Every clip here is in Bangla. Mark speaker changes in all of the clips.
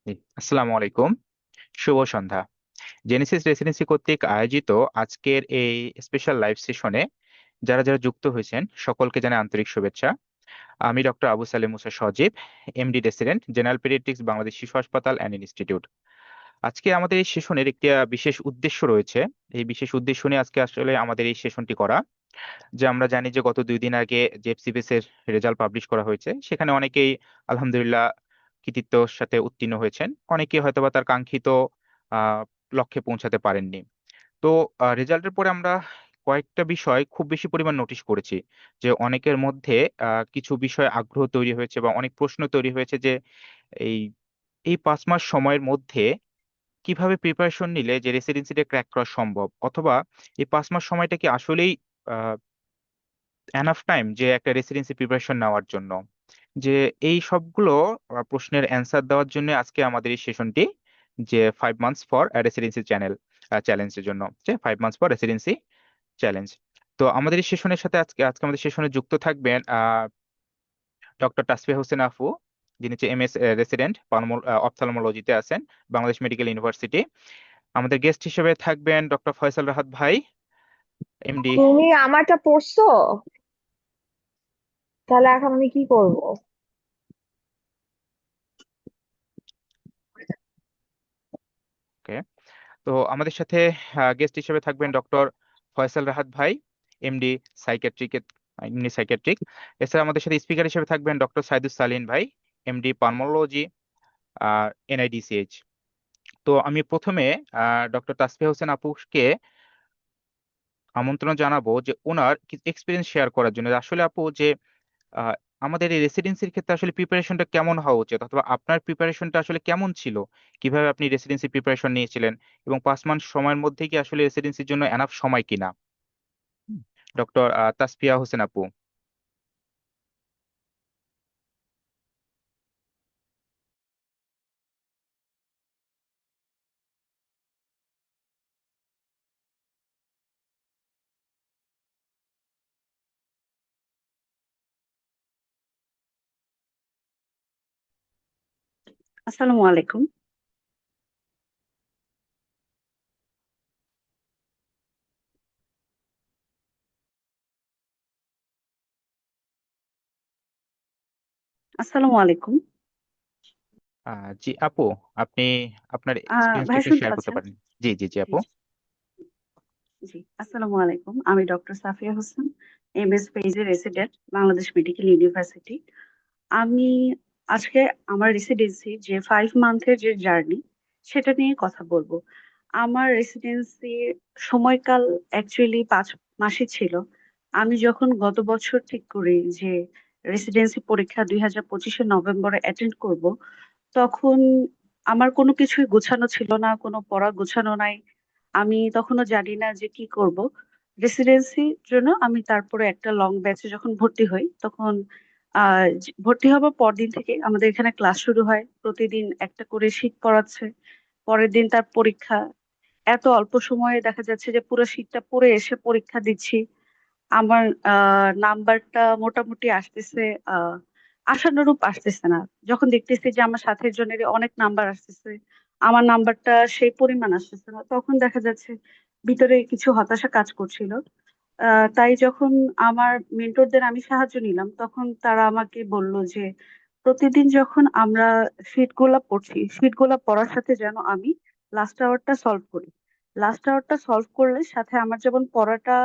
Speaker 1: জি, আসসালামু আলাইকুম। শুভ সন্ধ্যা। জেনেসিস রেসিডেন্সি কর্তৃক আয়োজিত আজকের এই স্পেশাল লাইভ সেশনে যারা যারা যুক্ত হয়েছেন সকলকে জানাই আন্তরিক শুভেচ্ছা। আমি doctor Abu Salem Musa Sajib, MD resident, general paediatrics, Bangladesh শিশু হাসপাতাল অ্যান্ড ইনস্টিটিউট। আজকে আমাদের এই সেশনের একটি বিশেষ উদ্দেশ্য রয়েছে। এই বিশেষ উদ্দেশ্য নিয়ে আজকে আসলে আমাদের এই সেশনটি করা, যে আমরা জানি যে গত 2 দিন আগে জেএফসিবিএস এর রেজাল্ট পাবলিশ করা হয়েছে। সেখানে অনেকেই আলহামদুলিল্লাহ কৃতিত্বের সাথে উত্তীর্ণ হয়েছেন, অনেকেই হয়তোবা তার কাঙ্ক্ষিত আহ লক্ষ্যে পৌঁছাতে পারেননি। তো রেজাল্টের পরে আমরা কয়েকটা বিষয় খুব বেশি পরিমাণ নোটিশ করেছি, যে অনেকের মধ্যে কিছু বিষয়ে আগ্রহ তৈরি হয়েছে বা অনেক প্রশ্ন তৈরি হয়েছে যে এই এই 5 মাস সময়ের মধ্যে কিভাবে প্রিপারেশন নিলে যে রেসিডেন্সিটা ক্র্যাক করা সম্ভব, অথবা এই 5 মাস সময়টা কি আসলেই এনাফ টাইম যে একটা রেসিডেন্সি প্রিপারেশন নেওয়ার জন্য। যে এই সবগুলো প্রশ্নের অ্যান্সার দেওয়ার জন্য আজকে আমাদের এই সেশনটি, যে 5 মান্থস ফর রেসিডেন্সি চ্যালেঞ্জের জন্য, যে 5 মান্থস ফর রেসিডেন্সি চ্যালেঞ্জ। তো আমাদের এই সেশনের সাথে আজকে আজকে আমাদের সেশনে যুক্ত থাকবেন ডক্টর তাসফিয়া হোসেন আফু, যিনি হচ্ছে এমএস রেসিডেন্ট অপথ্যালমোলজিতে আছেন, বাংলাদেশ মেডিকেল ইউনিভার্সিটি। আমাদের গেস্ট হিসেবে থাকবেন ডক্টর ফয়সাল রাহাত ভাই, এমডি।
Speaker 2: তুমি আমারটা পড়ছো? তাহলে এখন আমি কি করব?
Speaker 1: ওকে। তো আমাদের সাথে গেস্ট হিসেবে থাকবেন ডক্টর ফয়সাল রাহাত ভাই, এমডি সাইকিয়াট্রিক এমডি সাইকিয়াট্রিক। এছাড়া আমাদের সাথে স্পিকার হিসেবে থাকবেন ডক্টর সাইদুস সালিন ভাই, এমডি পালমোলজি, এনআইডিসিএইচ। তো আমি প্রথমে ডক্টর তাসফিয়া হোসেন আপুকে আমন্ত্রণ জানাবো যে ওনার এক্সপিরিয়েন্স শেয়ার করার জন্য। আসলে আপু, যে আহ, আমাদের এই রেসিডেন্সির ক্ষেত্রে আসলে প্রিপারেশনটা কেমন হওয়া উচিত, অথবা আপনার প্রিপারেশনটা আসলে কেমন ছিল, কিভাবে আপনি রেসিডেন্সি প্রিপারেশন নিয়েছিলেন, এবং 5 মাস সময়ের মধ্যে কি আসলে রেসিডেন্সির জন্য এনাফ সময় কিনা। ডক্টর তাসফিয়া হোসেন আপু।
Speaker 3: আসসালামু আলাইকুম। আসসালামু আলাইকুম।
Speaker 1: জি আপু, আপনি আপনার এক্সপিরিয়েন্সটা
Speaker 3: ভাই
Speaker 1: একটু
Speaker 3: শুনতে
Speaker 1: শেয়ার করতে
Speaker 3: পাচ্ছেন?
Speaker 1: পারেন। জি জি জি
Speaker 3: জি
Speaker 1: আপু।
Speaker 3: জি জি। আসসালামু আলাইকুম, আমি ডক্টর সাফিয়া হোসেন, এমএস পেজে রেসিডেন্ট, বাংলাদেশ মেডিকেল ইউনিভার্সিটি। আমি আজকে আমার রেসিডেন্সি যে 5 মান্থের যে জার্নি, সেটা নিয়ে কথা বলবো। আমার রেসিডেন্সি সময়কাল অ্যাকচুয়ালি 5 মাসই ছিল। আমি যখন গত বছর ঠিক করি যে রেসিডেন্সি পরীক্ষা 2025-এর নভেম্বরে অ্যাটেন্ড করব, তখন আমার কোনো কিছুই গোছানো ছিল না, কোনো পড়া গোছানো নাই। আমি তখনও জানি না যে কি করব। রেসিডেন্সির জন্য আমি তারপরে একটা লং ব্যাচে যখন ভর্তি হই, তখন ভর্তি হবার পরদিন থেকে আমাদের এখানে ক্লাস শুরু হয়। প্রতিদিন একটা করে শীট পড়াচ্ছে, পরের দিন তার পরীক্ষা। এত অল্প সময়ে দেখা যাচ্ছে যে পুরো শীটটা পড়ে এসে পরীক্ষা দিচ্ছি। আমার নাম্বারটা মোটামুটি আসতেছে, আহ আশানুরূপ আসতেছে না। যখন দেখতেছি যে আমার সাথের জনের অনেক নাম্বার আসতেছে, আমার নাম্বারটা সেই পরিমাণ আসতেছে না, তখন দেখা যাচ্ছে ভিতরে কিছু হতাশা কাজ করছিল। তাই যখন আমার মেন্টরদের আমি সাহায্য নিলাম, তখন তারা আমাকে বলল যে প্রতিদিন যখন আমরা শীটগুলা পড়ার সাথে যেন আমি লাস্ট আওয়ারটা সলভ করি। লাস্ট আওয়ারটা সলভ করলে সাথে আমার যেমন পড়াটা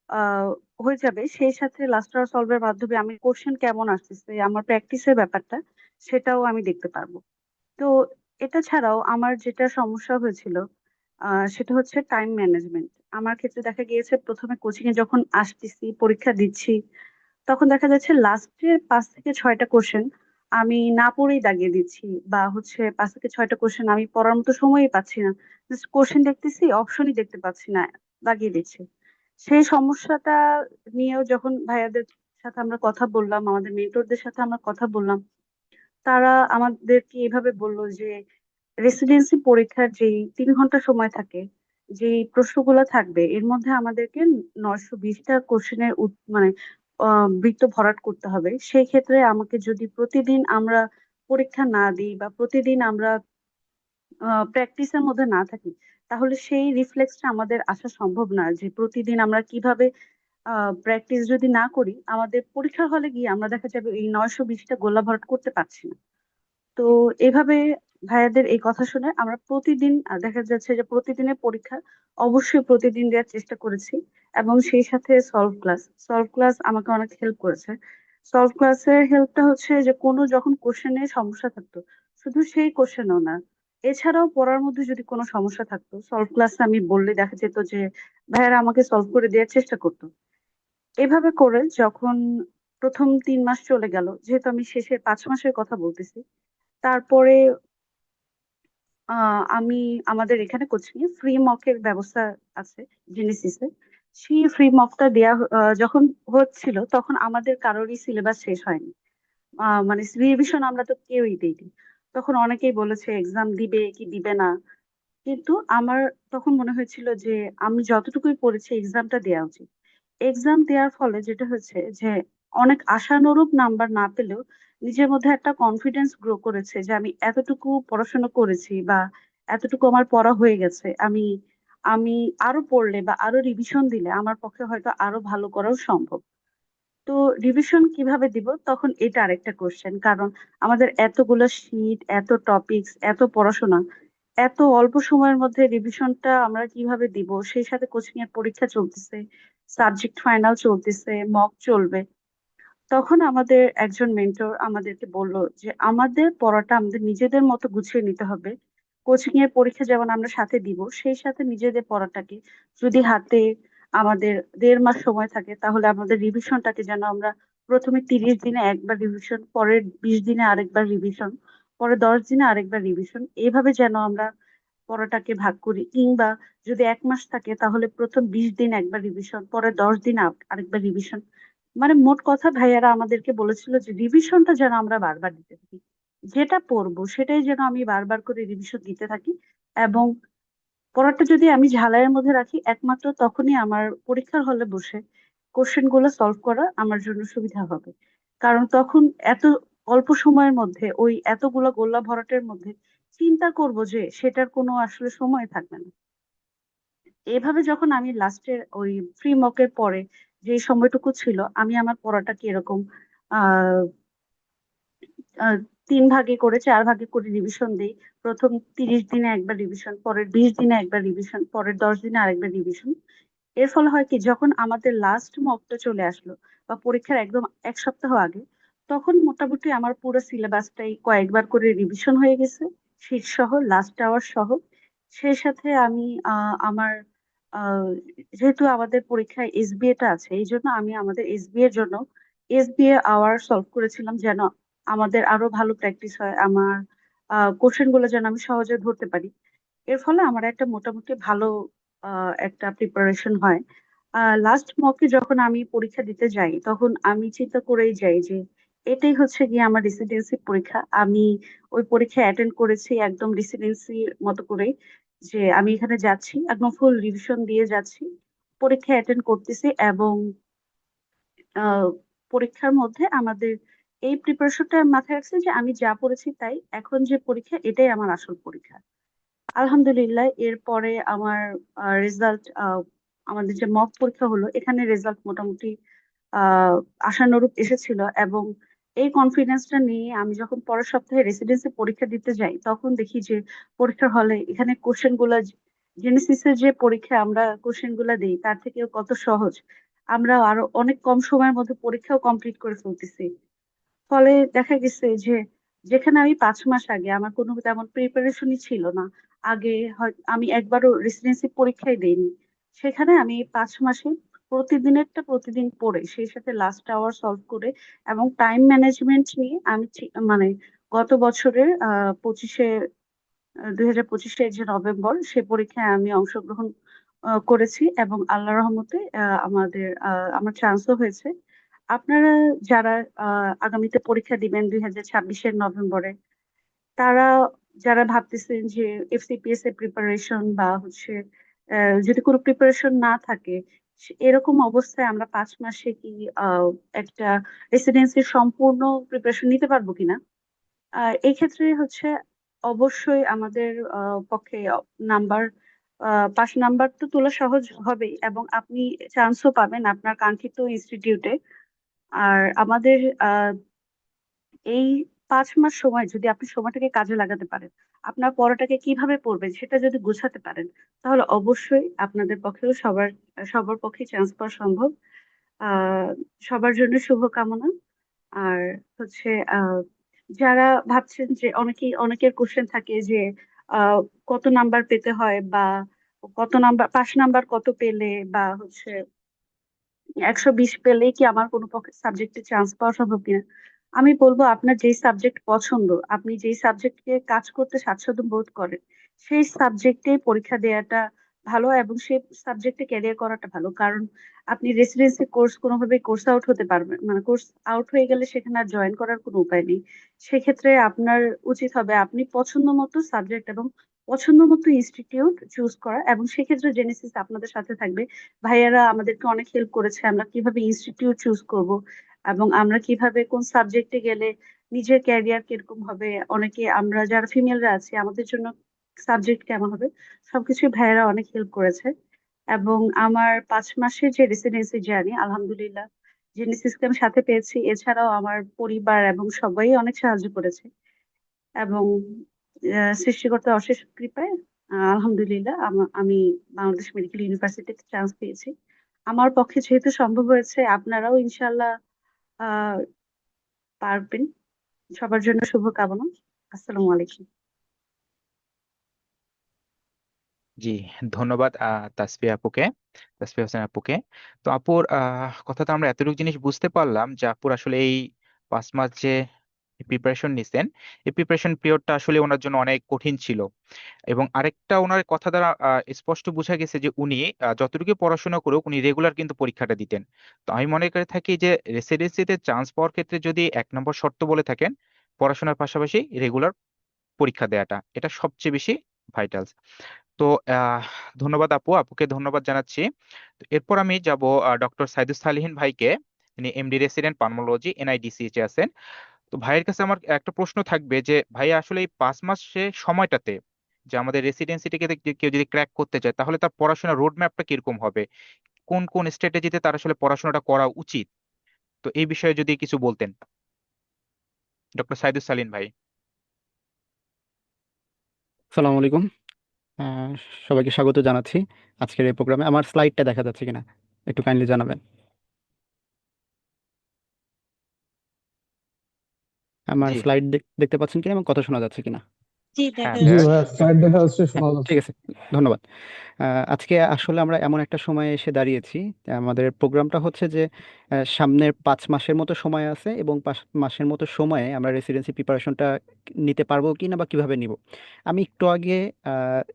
Speaker 3: আহ হয়ে যাবে, সেই সাথে লাস্ট আওয়ার সলভের মাধ্যমে আমি কোশ্চেন কেমন আসতেছে, আমার প্র্যাকটিসের ব্যাপারটা, সেটাও আমি দেখতে পারবো। তো এটা ছাড়াও আমার যেটা সমস্যা হয়েছিল, সেটা হচ্ছে টাইম ম্যানেজমেন্ট। আমার ক্ষেত্রে দেখা গিয়েছে প্রথমে কোচিং এ যখন আসতেছি, পরীক্ষা দিচ্ছি, তখন দেখা যাচ্ছে লাস্টের 5 থেকে 6টা কোশ্চেন আমি না পড়েই দাগিয়ে দিচ্ছি, বা হচ্ছে 5 থেকে 6টা কোশ্চেন আমি পড়ার মতো সময়ই পাচ্ছি না। জাস্ট কোশ্চেন দেখতেছি, অপশনই দেখতে পাচ্ছি না, দাগিয়ে দিচ্ছি। সেই সমস্যাটা নিয়েও যখন ভাইয়াদের সাথে আমরা কথা বললাম, আমাদের মেন্টরদের সাথে আমরা কথা বললাম, তারা আমাদেরকে এভাবে বললো যে রেসিডেন্সি পরীক্ষার যেই 3 ঘন্টা সময় থাকে, যে প্রশ্নগুলো থাকবে এর মধ্যে আমাদেরকে 920টা কোশ্চেনের মানে বৃত্ত ভরাট করতে হবে। সেই ক্ষেত্রে আমাকে যদি প্রতিদিন আমরা পরীক্ষা না দিই, বা প্রতিদিন আমরা প্র্যাকটিসের মধ্যে না থাকি, তাহলে সেই রিফ্লেক্সটা আমাদের আসা সম্ভব না। যে প্রতিদিন আমরা কিভাবে প্র্যাকটিস যদি না করি, আমাদের পরীক্ষার হলে গিয়ে আমরা দেখা যাবে এই 920টা গোলা ভরাট করতে পারছি না। তো এভাবে ভাইয়াদের এই কথা শুনে আমরা প্রতিদিন দেখা যাচ্ছে যে প্রতিদিনের পরীক্ষা অবশ্যই প্রতিদিন দেওয়ার চেষ্টা করেছি। এবং সেই সাথে সলভ ক্লাস আমাকে অনেক হেল্প করেছে। সলভ ক্লাসের হেল্পটা হচ্ছে যে কোনো যখন কোশ্চেনে সমস্যা থাকতো, শুধু সেই কোশ্চেনও না, এছাড়াও পড়ার মধ্যে যদি কোনো সমস্যা থাকতো, সলভ ক্লাসে আমি বললে দেখা যেত যে ভাইয়ারা আমাকে সলভ করে দেওয়ার চেষ্টা করতো। এভাবে করে যখন প্রথম 3 মাস চলে গেল, যেহেতু আমি শেষের 5 মাসের কথা বলতেছি, তারপরে আমি আমাদের এখানে কোচিং এ ফ্রি মকের ব্যবস্থা আছে জেনেসিসে। সেই ফ্রি মকটা দেয়া যখন হচ্ছিল, তখন আমাদের কারোরই সিলেবাস শেষ হয়নি। মানে রিভিশন আমরা তো কেউই দিইনি। তখন অনেকেই বলেছে এক্সাম দিবে কি দিবে না, কিন্তু আমার তখন মনে হয়েছিল যে আমি যতটুকুই পড়েছি এক্সামটা দেওয়া উচিত। এক্সাম দেওয়ার ফলে যেটা হচ্ছে যে অনেক আশানুরূপ নাম্বার না পেলেও নিজের মধ্যে একটা কনফিডেন্স গ্রো করেছে যে আমি এতটুকু পড়াশোনা করেছি, বা এতটুকু আমার পড়া হয়ে গেছে। আমি আমি আরো পড়লে বা আরো রিভিশন দিলে আমার পক্ষে হয়তো আরো ভালো করাও সম্ভব। তো রিভিশন কিভাবে দিব, তখন এটা আরেকটা কোশ্চেন। কারণ আমাদের এতগুলো শীট, এত টপিকস, এত পড়াশোনা, এত অল্প সময়ের মধ্যে রিভিশনটা আমরা কিভাবে দিব? সেই সাথে কোচিং এর পরীক্ষা চলতেছে, সাবজেক্ট ফাইনাল চলতেছে, মক চলবে। তখন আমাদের একজন মেন্টর আমাদেরকে বলল যে আমাদের পড়াটা আমাদের নিজেদের মতো গুছিয়ে নিতে হবে। কোচিং এর পরীক্ষা যেমন আমরা সাথে দিব, সেই সাথে নিজেদের পড়াটাকে, যদি হাতে আমাদের 1.5 মাস সময় থাকে, তাহলে আমাদের রিভিশনটাকে যেন আমরা প্রথমে 30 দিনে একবার রিভিশন, পরের 20 দিনে আরেকবার রিভিশন, পরে 10 দিনে আরেকবার রিভিশন, এইভাবে যেন আমরা পড়াটাকে ভাগ করি। কিংবা যদি 1 মাস থাকে, তাহলে প্রথম 20 দিন একবার রিভিশন, পরে 10 দিন আরেকবার রিভিশন। মানে মোট কথা ভাইয়ারা আমাদেরকে বলেছিল যে রিভিশনটা যেন আমরা বারবার দিতে থাকি, যেটা পড়বো সেটাই যেন আমি বারবার করে রিভিশন দিতে থাকি। এবং পড়াটা যদি আমি ঝালাইয়ের মধ্যে রাখি, একমাত্র তখনই আমার পরীক্ষার হলে বসে কোশ্চেন গুলো সলভ করা আমার জন্য সুবিধা হবে। কারণ তখন এত অল্প সময়ের মধ্যে ওই এতগুলো গোল্লা ভরাটের মধ্যে চিন্তা করব যে সেটার কোনো আসলে সময় থাকবে না। এভাবে যখন আমি লাস্টের ওই ফ্রি মকের পরে যে সময়টুকু ছিল, আমি আমার পড়াটাকে এরকম আহ আহ, 3 ভাগে করে 4 ভাগে করে রিভিশন দিই। প্রথম 30 দিনে একবার রিভিশন, পরের 20 দিনে একবার রিভিশন, পরের 10 দিনে আরেকবার রিভিশন। এর ফলে হয় কি, যখন আমাদের লাস্ট মকটা চলে আসলো বা পরীক্ষার একদম 1 সপ্তাহ আগে, তখন মোটামুটি আমার পুরো সিলেবাসটাই কয়েকবার করে রিভিশন হয়ে গেছে, শীট সহ, লাস্ট আওয়ার সহ। সেই সাথে আমি আমার আহ, যেহেতু আমাদের পরীক্ষায় এসবিএ টা আছে, এই জন্য আমি আমাদের এসবিএ এর জন্য এসবিএ আওয়ার সলভ করেছিলাম, যেন আমাদের আরো ভালো প্র্যাকটিস হয়, আমার কোশ্চেন গুলো যেন আমি সহজে ধরতে পারি। এর ফলে আমার একটা মোটামুটি ভালো একটা প্রিপারেশন হয়। লাস্ট মকে যখন আমি পরীক্ষা দিতে যাই, তখন আমি চিন্তা করেই যাই যে এটাই হচ্ছে গিয়ে আমার রেসিডেন্সি পরীক্ষা। আমি ওই পরীক্ষা অ্যাটেন্ড করেছি একদম রেসিডেন্সির মতো করে, যে আমি এখানে যাচ্ছি একদম ফুল রিভিশন দিয়ে যাচ্ছি, পরীক্ষা অ্যাটেন্ড করতেছি। এবং আহ, পরীক্ষার মধ্যে আমাদের এই প্রিপারেশনটা মাথায় রাখছি যে আমি যা পড়েছি তাই, এখন যে পরীক্ষা এটাই আমার আসল পরীক্ষা। আলহামদুলিল্লাহ, এরপরে আমার রেজাল্ট, আমাদের যে মক পরীক্ষা হলো, এখানে রেজাল্ট মোটামুটি আহ আশানুরূপ এসেছিল। এবং এই কনফিডেন্সটা নিয়ে আমি যখন পরের সপ্তাহে রেসিডেন্সি পরীক্ষা দিতে যাই, তখন দেখি যে পরীক্ষার হলে এখানে কোশ্চেন গুলা, জেনেসিসের যে পরীক্ষা আমরা কোশ্চেন গুলা দিই তার থেকেও কত সহজ। আমরা আরো অনেক কম সময়ের মধ্যে পরীক্ষাও কমপ্লিট করে ফেলতেছি। ফলে দেখা গেছে যে যেখানে আমি 5 মাস আগে আমার কোনো তেমন প্রিপারেশনই ছিল না, আগে আমি একবারও রেসিডেন্সি পরীক্ষাই দেইনি, সেখানে আমি 5 মাসে প্রতিদিনেরটা প্রতিদিন পড়ে, সেই সাথে লাস্ট আওয়ার সলভ করে এবং টাইম ম্যানেজমেন্ট নিয়ে আমি মানে গত বছরের 2025-এ যে নভেম্বর, সে পরীক্ষায় আমি অংশগ্রহণ করেছি। এবং আল্লাহ রহমতে আমার চান্সও হয়েছে। আপনারা যারা আগামীতে পরীক্ষা দিবেন 2026-এর নভেম্বরে, তারা যারা ভাবতেছেন যে এফসিপিএস এর প্রিপারেশন বা হচ্ছে যদি কোনো প্রিপারেশন না থাকে, এরকম অবস্থায় আমরা 5 মাসে কি আহ, একটা রেসিডেন্সির সম্পূর্ণ প্রিপারেশন নিতে পারবো কিনা, এই ক্ষেত্রে হচ্ছে অবশ্যই আমাদের পক্ষে নাম্বার 5 নাম্বার তো তোলা সহজ হবেই, এবং আপনি চান্সও পাবেন আপনার কাঙ্ক্ষিত ইনস্টিটিউটে। আর আমাদের এই 5 মাস সময় যদি আপনি সময়টাকে কাজে লাগাতে পারেন, আপনার পড়াটাকে কিভাবে পড়বেন সেটা যদি গোছাতে পারেন, তাহলে অবশ্যই আপনাদের পক্ষেও সবার সবার পক্ষে চান্স পাওয়া সম্ভব। আহ সবার জন্য শুভকামনা। আর হচ্ছে আহ যারা ভাবছেন যে অনেকের কোশ্চেন থাকে যে আহ কত নাম্বার পেতে হয়, বা কত নাম্বার 5 নাম্বার কত পেলে, বা হচ্ছে 120 পেলেই কি আমার কোনো সাবজেক্টে চান্স পাওয়া সম্ভব কিনা। আমি বলবো আপনার যেই সাবজেক্ট পছন্দ, আপনি যেই সাবজেক্টে কাজ করতে স্বাচ্ছন্দ্য বোধ করেন, সেই সাবজেক্টে পরীক্ষা দেওয়াটা ভালো, এবং সেই সাবজেক্টে ক্যারিয়ার করাটা ভালো। কারণ আপনি রেসিডেন্সি কোর্স কোনোভাবে কোর্স আউট হতে পারবেন, মানে কোর্স আউট হয়ে গেলে সেখানে আর জয়েন করার কোনো উপায় নেই। সেক্ষেত্রে আপনার উচিত হবে আপনি পছন্দ মতো সাবজেক্ট এবং পছন্দ মতো ইনস্টিটিউট চুজ করা, এবং সেক্ষেত্রে জেনেসিস আপনাদের সাথে থাকবে। ভাইয়ারা আমাদেরকে অনেক হেল্প করেছে আমরা কিভাবে ইনস্টিটিউট চুজ করব, এবং আমরা কিভাবে কোন সাবজেক্টে গেলে নিজের ক্যারিয়ার কিরকম হবে, অনেকে আমরা যারা ফিমেলরা আছি আমাদের জন্য সাবজেক্ট কেমন হবে, সবকিছু ভাইয়ারা অনেক হেল্প করেছে। এবং আমার 5 মাসের যে রেসিডেন্সি জার্নি, আলহামদুলিল্লাহ জেনেসিসকে আমি সাথে পেয়েছি। এছাড়াও আমার পরিবার এবং সবাই অনেক সাহায্য করেছে, এবং সৃষ্টিকর্তার অশেষ কৃপায় আলহামদুলিল্লাহ আমি বাংলাদেশ মেডিকেল ইউনিভার্সিটিতে চান্স পেয়েছি। আমার পক্ষে যেহেতু সম্ভব হয়েছে, আপনারাও ইনশাল্লাহ আহ পারবেন। সবার জন্য শুভকামনা। আসসালামু আলাইকুম।
Speaker 1: জি, ধন্যবাদ তাসফিয়া হোসেন আপুকে। তো আপুর কথা তো আমরা এতটুকু জিনিস বুঝতে পারলাম যে আপুর আসলে এই 5 মাস যে প্রিপারেশন নিছেন, এই প্রিপারেশন পিরিয়ডটা আসলে ওনার জন্য অনেক কঠিন ছিল। এবং আরেকটা ওনার কথা দ্বারা স্পষ্ট বোঝা গেছে যে উনি যতটুকু পড়াশোনা করুক উনি রেগুলার কিন্তু পরীক্ষাটা দিতেন। তো আমি মনে করে থাকি যে রেসিডেন্সিতে চান্স পাওয়ার ক্ষেত্রে যদি 1 নম্বর শর্ত বলে থাকেন, পড়াশোনার পাশাপাশি রেগুলার পরীক্ষা দেওয়াটা, এটা সবচেয়ে বেশি ভাইটাল। তো ধন্যবাদ আপুকে ধন্যবাদ জানাচ্ছি। তো এরপর আমি যাব ডক্টর সাইদুস সালিহিন ভাইকে। তিনি এমডি রেসিডেন্ট পালমোলজি এনআইডিসিএইচ এ আছেন। তো ভাইয়ের কাছে আমার একটা প্রশ্ন থাকবে যে ভাই আসলে এই 5 মাসে সময়টাতে যে আমাদের রেসিডেন্সিটিকে কেউ যদি ক্র্যাক করতে চায় তাহলে তার পড়াশোনার রোড ম্যাপটা কিরকম হবে, কোন কোন স্ট্র্যাটেজিতে তার আসলে পড়াশোনাটা করা উচিত, তো এই বিষয়ে যদি কিছু বলতেন ডক্টর সাইদুস সালিন ভাই।
Speaker 4: আসসালামু আলাইকুম। আহ, সবাইকে স্বাগত জানাচ্ছি আজকের এই প্রোগ্রামে। আমার স্লাইডটা দেখা যাচ্ছে কিনা একটু কাইন্ডলি জানাবেন। আমার
Speaker 1: জি,
Speaker 4: স্লাইড দেখতে পাচ্ছেন কিনা এবং কথা শোনা যাচ্ছে কিনা?
Speaker 5: জি
Speaker 1: হ্যাঁ
Speaker 5: দেখা
Speaker 6: জি
Speaker 1: স্যার।
Speaker 5: যাচ্ছে।
Speaker 6: ভাইয়া, স্লাইড দেখা যাচ্ছে,
Speaker 4: হ্যাঁ,
Speaker 6: শোনা
Speaker 4: ঠিক
Speaker 6: যাচ্ছে।
Speaker 4: আছে, ধন্যবাদ। আজকে আসলে আমরা এমন একটা সময়ে এসে দাঁড়িয়েছি, আমাদের প্রোগ্রামটা হচ্ছে যে সামনের 5 মাসের মতো সময় আছে, এবং 5 মাসের মতো সময়ে আমরা রেসিডেন্সি প্রিপারেশনটা নিতে পারবো কি না বা কিভাবে নিব। আমি একটু আগে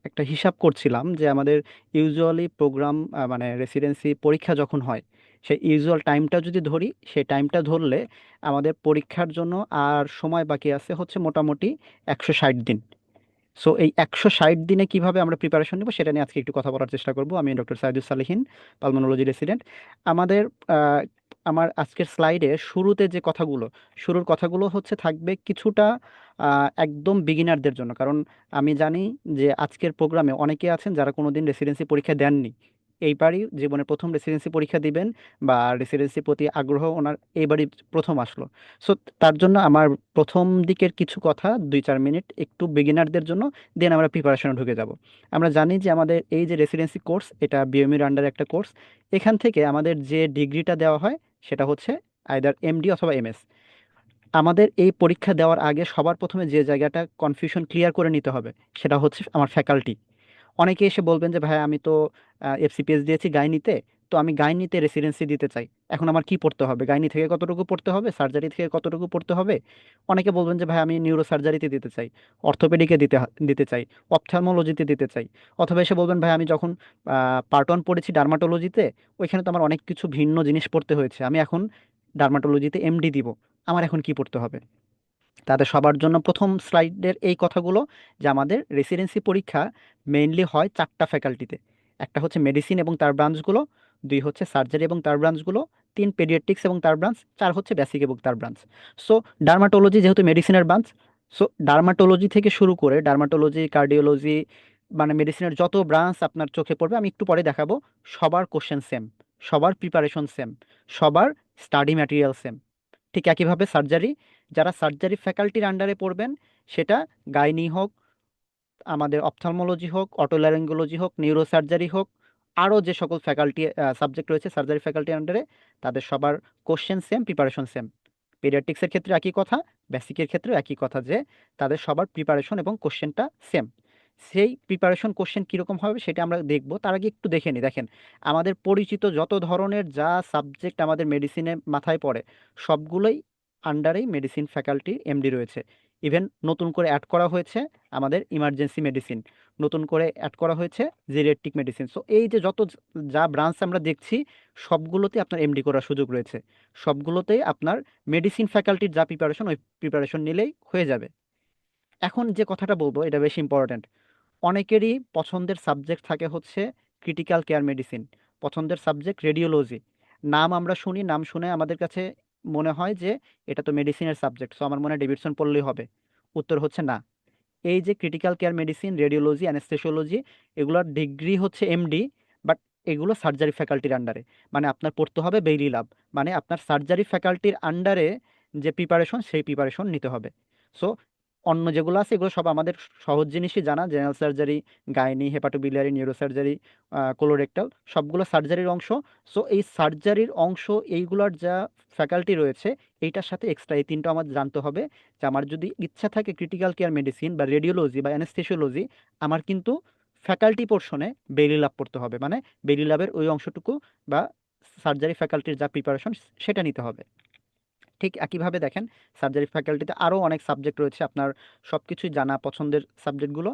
Speaker 4: একটা হিসাব করছিলাম যে আমাদের ইউজুয়ালি প্রোগ্রাম মানে রেসিডেন্সি পরীক্ষা যখন হয়, সেই ইউজুয়াল টাইমটা যদি ধরি, সেই টাইমটা ধরলে আমাদের পরীক্ষার জন্য আর সময় বাকি আছে হচ্ছে মোটামুটি 160 দিন। সো এই 160 দিনে কিভাবে আমরা প্রিপারেশন নেব সেটা নিয়ে আজকে একটু কথা বলার চেষ্টা করব। আমি doctor Saidus Salehin, pulmonology resident. আমাদের আহ, আমার আজকের স্লাইডে শুরুর কথাগুলো হচ্ছে থাকবে কিছুটা একদম বিগিনারদের জন্য, কারণ আমি জানি যে আজকের প্রোগ্রামে অনেকে আছেন যারা কোনোদিন রেসিডেন্সি পরীক্ষা দেননি, এইবারই জীবনের প্রথম রেসিডেন্সি পরীক্ষা দিবেন, বা রেসিডেন্সির প্রতি আগ্রহ ওনার এইবারই প্রথম আসলো। সো তার জন্য আমার প্রথম দিকের কিছু কথা 2-4 মিনিট একটু বিগিনারদের জন্য, দেন আমরা প্রিপারেশনে ঢুকে যাব। আমরা জানি যে আমাদের এই যে রেসিডেন্সি কোর্স, এটা বিএমইর আন্ডারে একটা কোর্স। এখান থেকে আমাদের যে ডিগ্রিটা দেওয়া হয় সেটা হচ্ছে আইদার এমডি অথবা এমএস। আমাদের এই পরীক্ষা দেওয়ার আগে সবার প্রথমে যে জায়গাটা কনফিউশন ক্লিয়ার করে নিতে হবে সেটা হচ্ছে আমার ফ্যাকাল্টি। অনেকে এসে বলবেন যে ভাই আমি তো এফসিপিএস দিয়েছি গাইনিতে, তো আমি গাইনিতে রেসিডেন্সি দিতে চাই, এখন আমার কি পড়তে হবে, গাইনি থেকে কতটুকু পড়তে হবে, সার্জারি থেকে কতটুকু পড়তে হবে। অনেকে বলবেন যে ভাই আমি নিউরো সার্জারিতে দিতে চাই, অর্থোপেডিকে দিতে চাই, অপথ্যালমোলজিতে দিতে চাই। অথবা এসে বলবেন ভাই আমি যখন পার্ট 1 পড়েছি ডার্মাটোলজিতে, ওইখানে তো আমার অনেক কিছু ভিন্ন জিনিস পড়তে হয়েছে, আমি এখন ডার্মাটোলজিতে এমডি দিব, আমার এখন কি পড়তে হবে। তাদের সবার জন্য প্রথম স্লাইডের এই কথাগুলো, যে আমাদের রেসিডেন্সি পরীক্ষা মেইনলি হয় 4টা ফ্যাকাল্টিতে। একটা হচ্ছে মেডিসিন এবং তার ব্রাঞ্চগুলো, 2 হচ্ছে সার্জারি এবং তার ব্রাঞ্চগুলো, 3 পেডিয়াট্রিক্স এবং তার ব্রাঞ্চ, 4 হচ্ছে বেসিক এবং তার ব্রাঞ্চ। সো ডার্মাটোলজি যেহেতু মেডিসিনের ব্রাঞ্চ, সো ডার্মাটোলজি থেকে শুরু করে ডার্মাটোলজি, কার্ডিওলজি, মানে মেডিসিনের যত ব্রাঞ্চ আপনার চোখে পড়বে, আমি একটু পরে দেখাবো, সবার কোশ্চেন সেম, সবার প্রিপারেশন সেম, সবার স্টাডি ম্যাটেরিয়াল সেম। ঠিক একইভাবে সার্জারি, যারা সার্জারি ফ্যাকাল্টির আন্ডারে পড়বেন, সেটা গাইনি হোক, আমাদের অপথলমোলজি হোক, অটোল্যারিঙ্গোলজি হোক, নিউরোসার্জারি হোক, আরও যে সকল ফ্যাকাল্টি সাবজেক্ট রয়েছে সার্জারি ফ্যাকাল্টির আন্ডারে, তাদের সবার কোশ্চেন সেম, প্রিপারেশন সেম। পেডিয়াট্রিক্সের ক্ষেত্রে একই কথা, বেসিকের ক্ষেত্রেও একই কথা, যে তাদের সবার প্রিপারেশন এবং কোশ্চেনটা সেম। সেই প্রিপারেশন কোশ্চেন কীরকম হবে সেটা আমরা দেখব, তার আগে একটু দেখে নিই। দেখেন, আমাদের পরিচিত যত ধরনের যা সাবজেক্ট আমাদের মেডিসিনে মাথায় পড়ে, সবগুলোই আন্ডারেই মেডিসিন ফ্যাকাল্টি এমডি রয়েছে। ইভেন নতুন করে অ্যাড করা হয়েছে আমাদের ইমার্জেন্সি মেডিসিন, নতুন করে অ্যাড করা হয়েছে জেরিয়াট্রিক মেডিসিন। সো এই যে যত যা ব্রাঞ্চ আমরা দেখছি, সবগুলোতে আপনার এমডি করার সুযোগ রয়েছে, সবগুলোতেই আপনার মেডিসিন ফ্যাকাল্টির যা প্রিপারেশন, ওই প্রিপারেশন নিলেই হয়ে যাবে। এখন যে কথাটা বলবো এটা বেশি ইম্পর্ট্যান্ট। অনেকেরই পছন্দের সাবজেক্ট থাকে হচ্ছে ক্রিটিক্যাল কেয়ার মেডিসিন, পছন্দের সাবজেক্ট রেডিওলজি। নাম আমরা শুনি, নাম শুনে আমাদের কাছে মনে হয় যে এটা তো মেডিসিনের সাবজেক্ট, সো আমার মনে হয় ডেভিডসন পড়লেই হবে। উত্তর হচ্ছে না। এই যে critical care medicine, radiology, anaesthesiology, এগুলোর ডিগ্রি হচ্ছে এমডি, বাট এগুলো সার্জারি ফ্যাকাল্টির আন্ডারে। মানে আপনার পড়তে হবে বেইলি লাব, মানে আপনার সার্জারি ফ্যাকাল্টির আন্ডারে যে প্রিপারেশন, সেই প্রিপারেশন নিতে হবে। সো অন্য যেগুলো আছে এগুলো সব আমাদের সহজ জিনিসই জানা, general surgery, gynae, hepatobiliary, neurosurgery, colorectal, সবগুলো সার্জারির অংশ। সো এই সার্জারির অংশ, এইগুলোর যা ফ্যাকাল্টি রয়েছে, এইটার সাথে এক্সট্রা এই তিনটা আমার জানতে হবে। যে আমার যদি ইচ্ছা থাকে ক্রিটিক্যাল কেয়ার মেডিসিন বা রেডিওলজি বা অ্যানেস্থেসিওলজি, আমার কিন্তু ফ্যাকাল্টি পোর্শনে বেইলি ল্যাব পড়তে হবে, মানে বেইলি ল্যাবের ওই অংশটুকু বা সার্জারি ফ্যাকাল্টির যা প্রিপারেশন, সেটা নিতে হবে। ঠিক একইভাবে দেখেন, সার্জারি ফ্যাকাল্টিতে আরও অনেক সাবজেক্ট রয়েছে, আপনার সব কিছুই জানা পছন্দের সাবজেক্টগুলো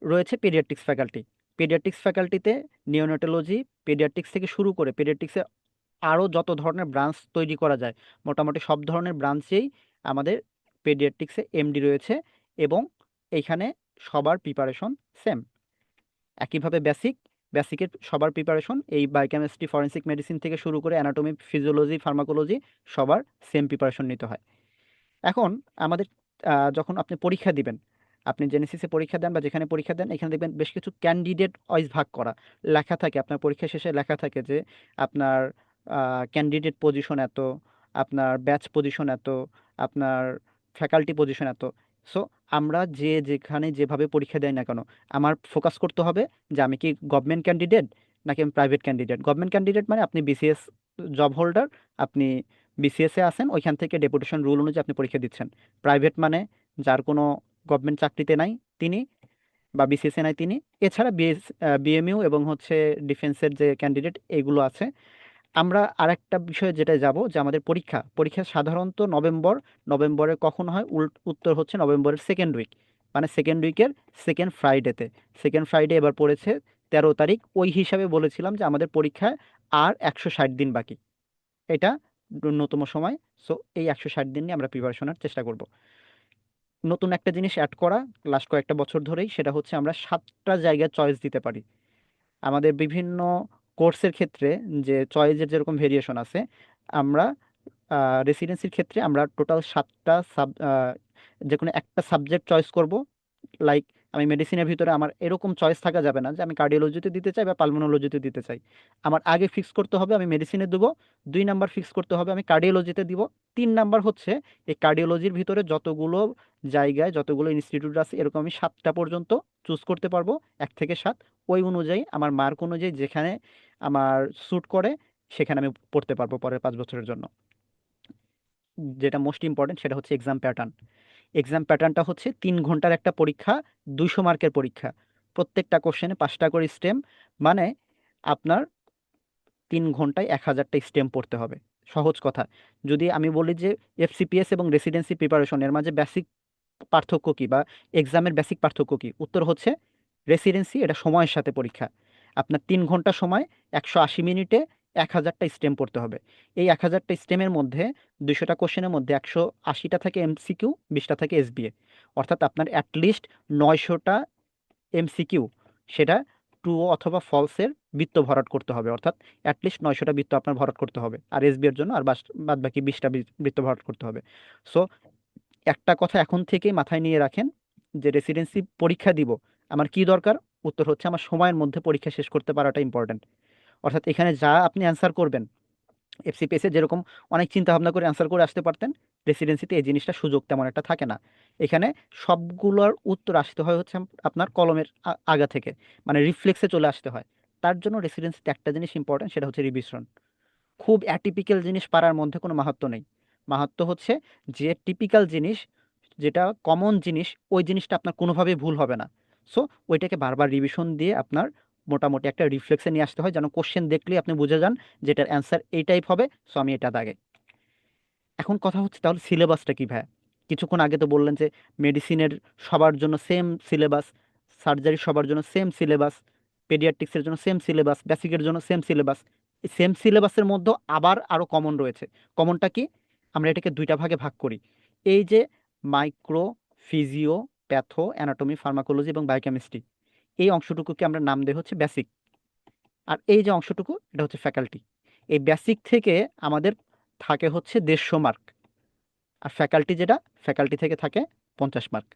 Speaker 4: রয়েছে। পেডিয়াট্রিক্স ফ্যাকাল্টি, পেডিয়াট্রিক্স ফ্যাকাল্টিতে নিওনেটোলজি, পেডিয়াট্রিক্স থেকে শুরু করে পেডিয়াট্রিক্সে আরও যত ধরনের ব্রাঞ্চ তৈরি করা যায়, মোটামুটি সব ধরনের ব্রাঞ্চেই আমাদের পেডিয়াট্রিক্সে এমডি রয়েছে, এবং এইখানে সবার প্রিপারেশন সেম। একইভাবে বেসিকের সবার প্রিপারেশন এই বায়োকেমিস্ট্রি, ফরেনসিক মেডিসিন থেকে শুরু করে অ্যানাটমি, ফিজিওলজি, ফার্মাকোলজি, সবার সেম প্রিপারেশন নিতে হয়। এখন আমাদের যখন আপনি পরীক্ষা দিবেন, আপনি জেনেসিসে পরীক্ষা দেন বা যেখানে পরীক্ষা দেন, এখানে দেখবেন বেশ কিছু ক্যান্ডিডেট ওয়াইজ ভাগ করা লেখা থাকে। আপনার পরীক্ষা শেষে লেখা থাকে যে আপনার ক্যান্ডিডেট পজিশন এত, আপনার ব্যাচ পজিশন এত, আপনার ফ্যাকাল্টি পজিশন এত। সো আমরা যে যেখানে যেভাবে পরীক্ষা দেয় না কেন, আমার ফোকাস করতে হবে যে আমি কি গভর্নমেন্ট ক্যান্ডিডেট নাকি আমি প্রাইভেট ক্যান্ডিডেট। গভর্নমেন্ট ক্যান্ডিডেট মানে আপনি বিসিএস জব হোল্ডার, আপনি বিসিএসে আছেন, ওইখান থেকে ডেপুটেশন রুল অনুযায়ী আপনি পরীক্ষা দিচ্ছেন। প্রাইভেট মানে যার কোনো গভর্নমেন্ট চাকরিতে নাই তিনি, বা বিসিএসে নাই তিনি। এছাড়া বিএমইউ এবং হচ্ছে ডিফেন্সের যে ক্যান্ডিডেট এগুলো আছে। আমরা আরেকটা বিষয়ে যেটা যাব, যে আমাদের পরীক্ষা সাধারণত নভেম্বরে কখন হয়, উত্তর হচ্ছে নভেম্বরের সেকেন্ড উইক, মানে সেকেন্ড উইকের সেকেন্ড ফ্রাইডেতে। সেকেন্ড ফ্রাইডে এবার পড়েছে 13 তারিখ। ওই হিসাবে বলেছিলাম যে আমাদের পরীক্ষায় আর 160 দিন বাকি, এটা ন্যূনতম সময়। সো এই 160 দিন নিয়ে আমরা প্রিপারেশনের চেষ্টা করব। নতুন একটা জিনিস অ্যাড করা লাস্ট কয়েকটা বছর ধরেই, সেটা হচ্ছে আমরা 7টা জায়গায় চয়েস দিতে পারি। আমাদের বিভিন্ন কোর্সের ক্ষেত্রে যে চয়েসের যেরকম ভেরিয়েশন আছে, আমরা রেসিডেন্সির ক্ষেত্রে আমরা টোটাল 7টা যে কোনো একটা সাবজেক্ট চয়েস করব। লাইক আমি মেডিসিনের ভিতরে আমার এরকম চয়েস থাকা যাবে না যে আমি কার্ডিওলজিতে দিতে চাই বা পালমোনোলজিতে দিতে চাই। আমার আগে ফিক্স করতে হবে আমি মেডিসিনে দেবো, 2 নাম্বার ফিক্স করতে হবে আমি কার্ডিওলজিতে দিব, 3 নাম্বার হচ্ছে এই কার্ডিওলজির ভিতরে যতগুলো জায়গায় যতগুলো ইনস্টিটিউট আছে, এরকম আমি 7টা পর্যন্ত চুজ করতে পারবো, 1 থেকে 7। ওই অনুযায়ী আমার মার্ক অনুযায়ী যেখানে আমার স্যুট করে, সেখানে আমি পড়তে পারবো পরের 5 বছরের জন্য। যেটা মোস্ট ইম্পর্টেন্ট সেটা হচ্ছে এক্সাম প্যাটার্ন। এক্সাম প্যাটার্নটা হচ্ছে 3 ঘন্টার একটা পরীক্ষা, 200 মার্কের পরীক্ষা। প্রত্যেকটা কোশ্চেনে 5টা করে স্টেম, মানে আপনার 3 ঘন্টায় 1000টা স্টেম পড়তে হবে। সহজ কথা, যদি আমি বলি যে এফসিপিএস এবং রেসিডেন্সি প্রিপারেশনের মাঝে বেসিক পার্থক্য কী বা এক্সামের বেসিক পার্থক্য কী, উত্তর হচ্ছে রেসিডেন্সি এটা সময়ের সাথে পরীক্ষা। আপনার 3 ঘন্টা সময়, 180 মিনিটে 1000টা স্টেম পড়তে হবে। এই 1000টা স্টেমের মধ্যে 200টা কোশ্চেনের মধ্যে 180টা থাকে এমসিকিউ, 20টা থাকে এসবিএ। অর্থাৎ আপনার অ্যাটলিস্ট 900টা এমসিকিউ, সেটা ট্রু অথবা ফলসের বৃত্ত ভরাট করতে হবে। অর্থাৎ অ্যাটলিস্ট 900টা বৃত্ত আপনার ভরাট করতে হবে, আর এসবি এর জন্য আর বাদ বাকি 20টা বৃত্ত ভরাট করতে হবে। সো একটা কথা এখন থেকেই মাথায় নিয়ে রাখেন যে রেসিডেন্সি পরীক্ষা দিব, আমার কি দরকার? উত্তর হচ্ছে আমার সময়ের মধ্যে পরীক্ষা শেষ করতে পারাটা ইম্পর্ট্যান্ট। অর্থাৎ এখানে যা আপনি অ্যান্সার করবেন, এফসিপিএসে যেরকম অনেক চিন্তা ভাবনা করে অ্যান্সার করে আসতে পারতেন, রেসিডেন্সিতে এই জিনিসটা সুযোগ তেমন একটা থাকে না। এখানে সবগুলোর উত্তর আসতে হয় হচ্ছে আপনার কলমের আগা থেকে, মানে রিফ্লেক্সে চলে আসতে হয়। তার জন্য রেসিডেন্সিতে একটা জিনিস ইম্পর্টেন্ট, সেটা হচ্ছে রিভিশন। খুব অ্যাটিপিক্যাল জিনিস পারার মধ্যে কোনো মাহাত্ম্য নেই। মাহাত্ম্য হচ্ছে যে টিপিক্যাল জিনিস, যেটা কমন জিনিস, ওই জিনিসটা আপনার কোনোভাবেই ভুল হবে না। সো ওইটাকে বারবার রিভিশন দিয়ে আপনার মোটামুটি একটা রিফ্লেক্সে নিয়ে আসতে হয়, যেন কোশ্চেন দেখলেই আপনি বুঝে যান যে এটার অ্যান্সার এই টাইপ হবে, সো আমি এটা দাগে। এখন কথা হচ্ছে তাহলে সিলেবাসটা কী ভাই? কিছুক্ষণ আগে তো বললেন যে মেডিসিনের সবার জন্য সেম সিলেবাস, সার্জারি সবার জন্য সেম সিলেবাস, পেডিয়াট্রিক্সের জন্য সেম সিলেবাস, বেসিকের জন্য সেম সিলেবাস। এই সেম সিলেবাসের মধ্যে আবার আরও কমন রয়েছে। কমনটা কি? আমরা এটাকে দুইটা ভাগে ভাগ করি। এই যে মাইক্রো, ফিজিও, প্যাথো, অ্যানাটমি, ফার্মাকোলজি এবং বায়োকেমিস্ট্রি, এই অংশটুকুকে আমরা নাম দেই হচ্ছে বেসিক। আর এই যে অংশটুকু, এটা হচ্ছে ফ্যাকাল্টি। এই বেসিক থেকে আমাদের থাকে হচ্ছে 150 মার্ক, আর ফ্যাকাল্টি যেটা, ফ্যাকাল্টি থেকে থাকে 50 মার্ক।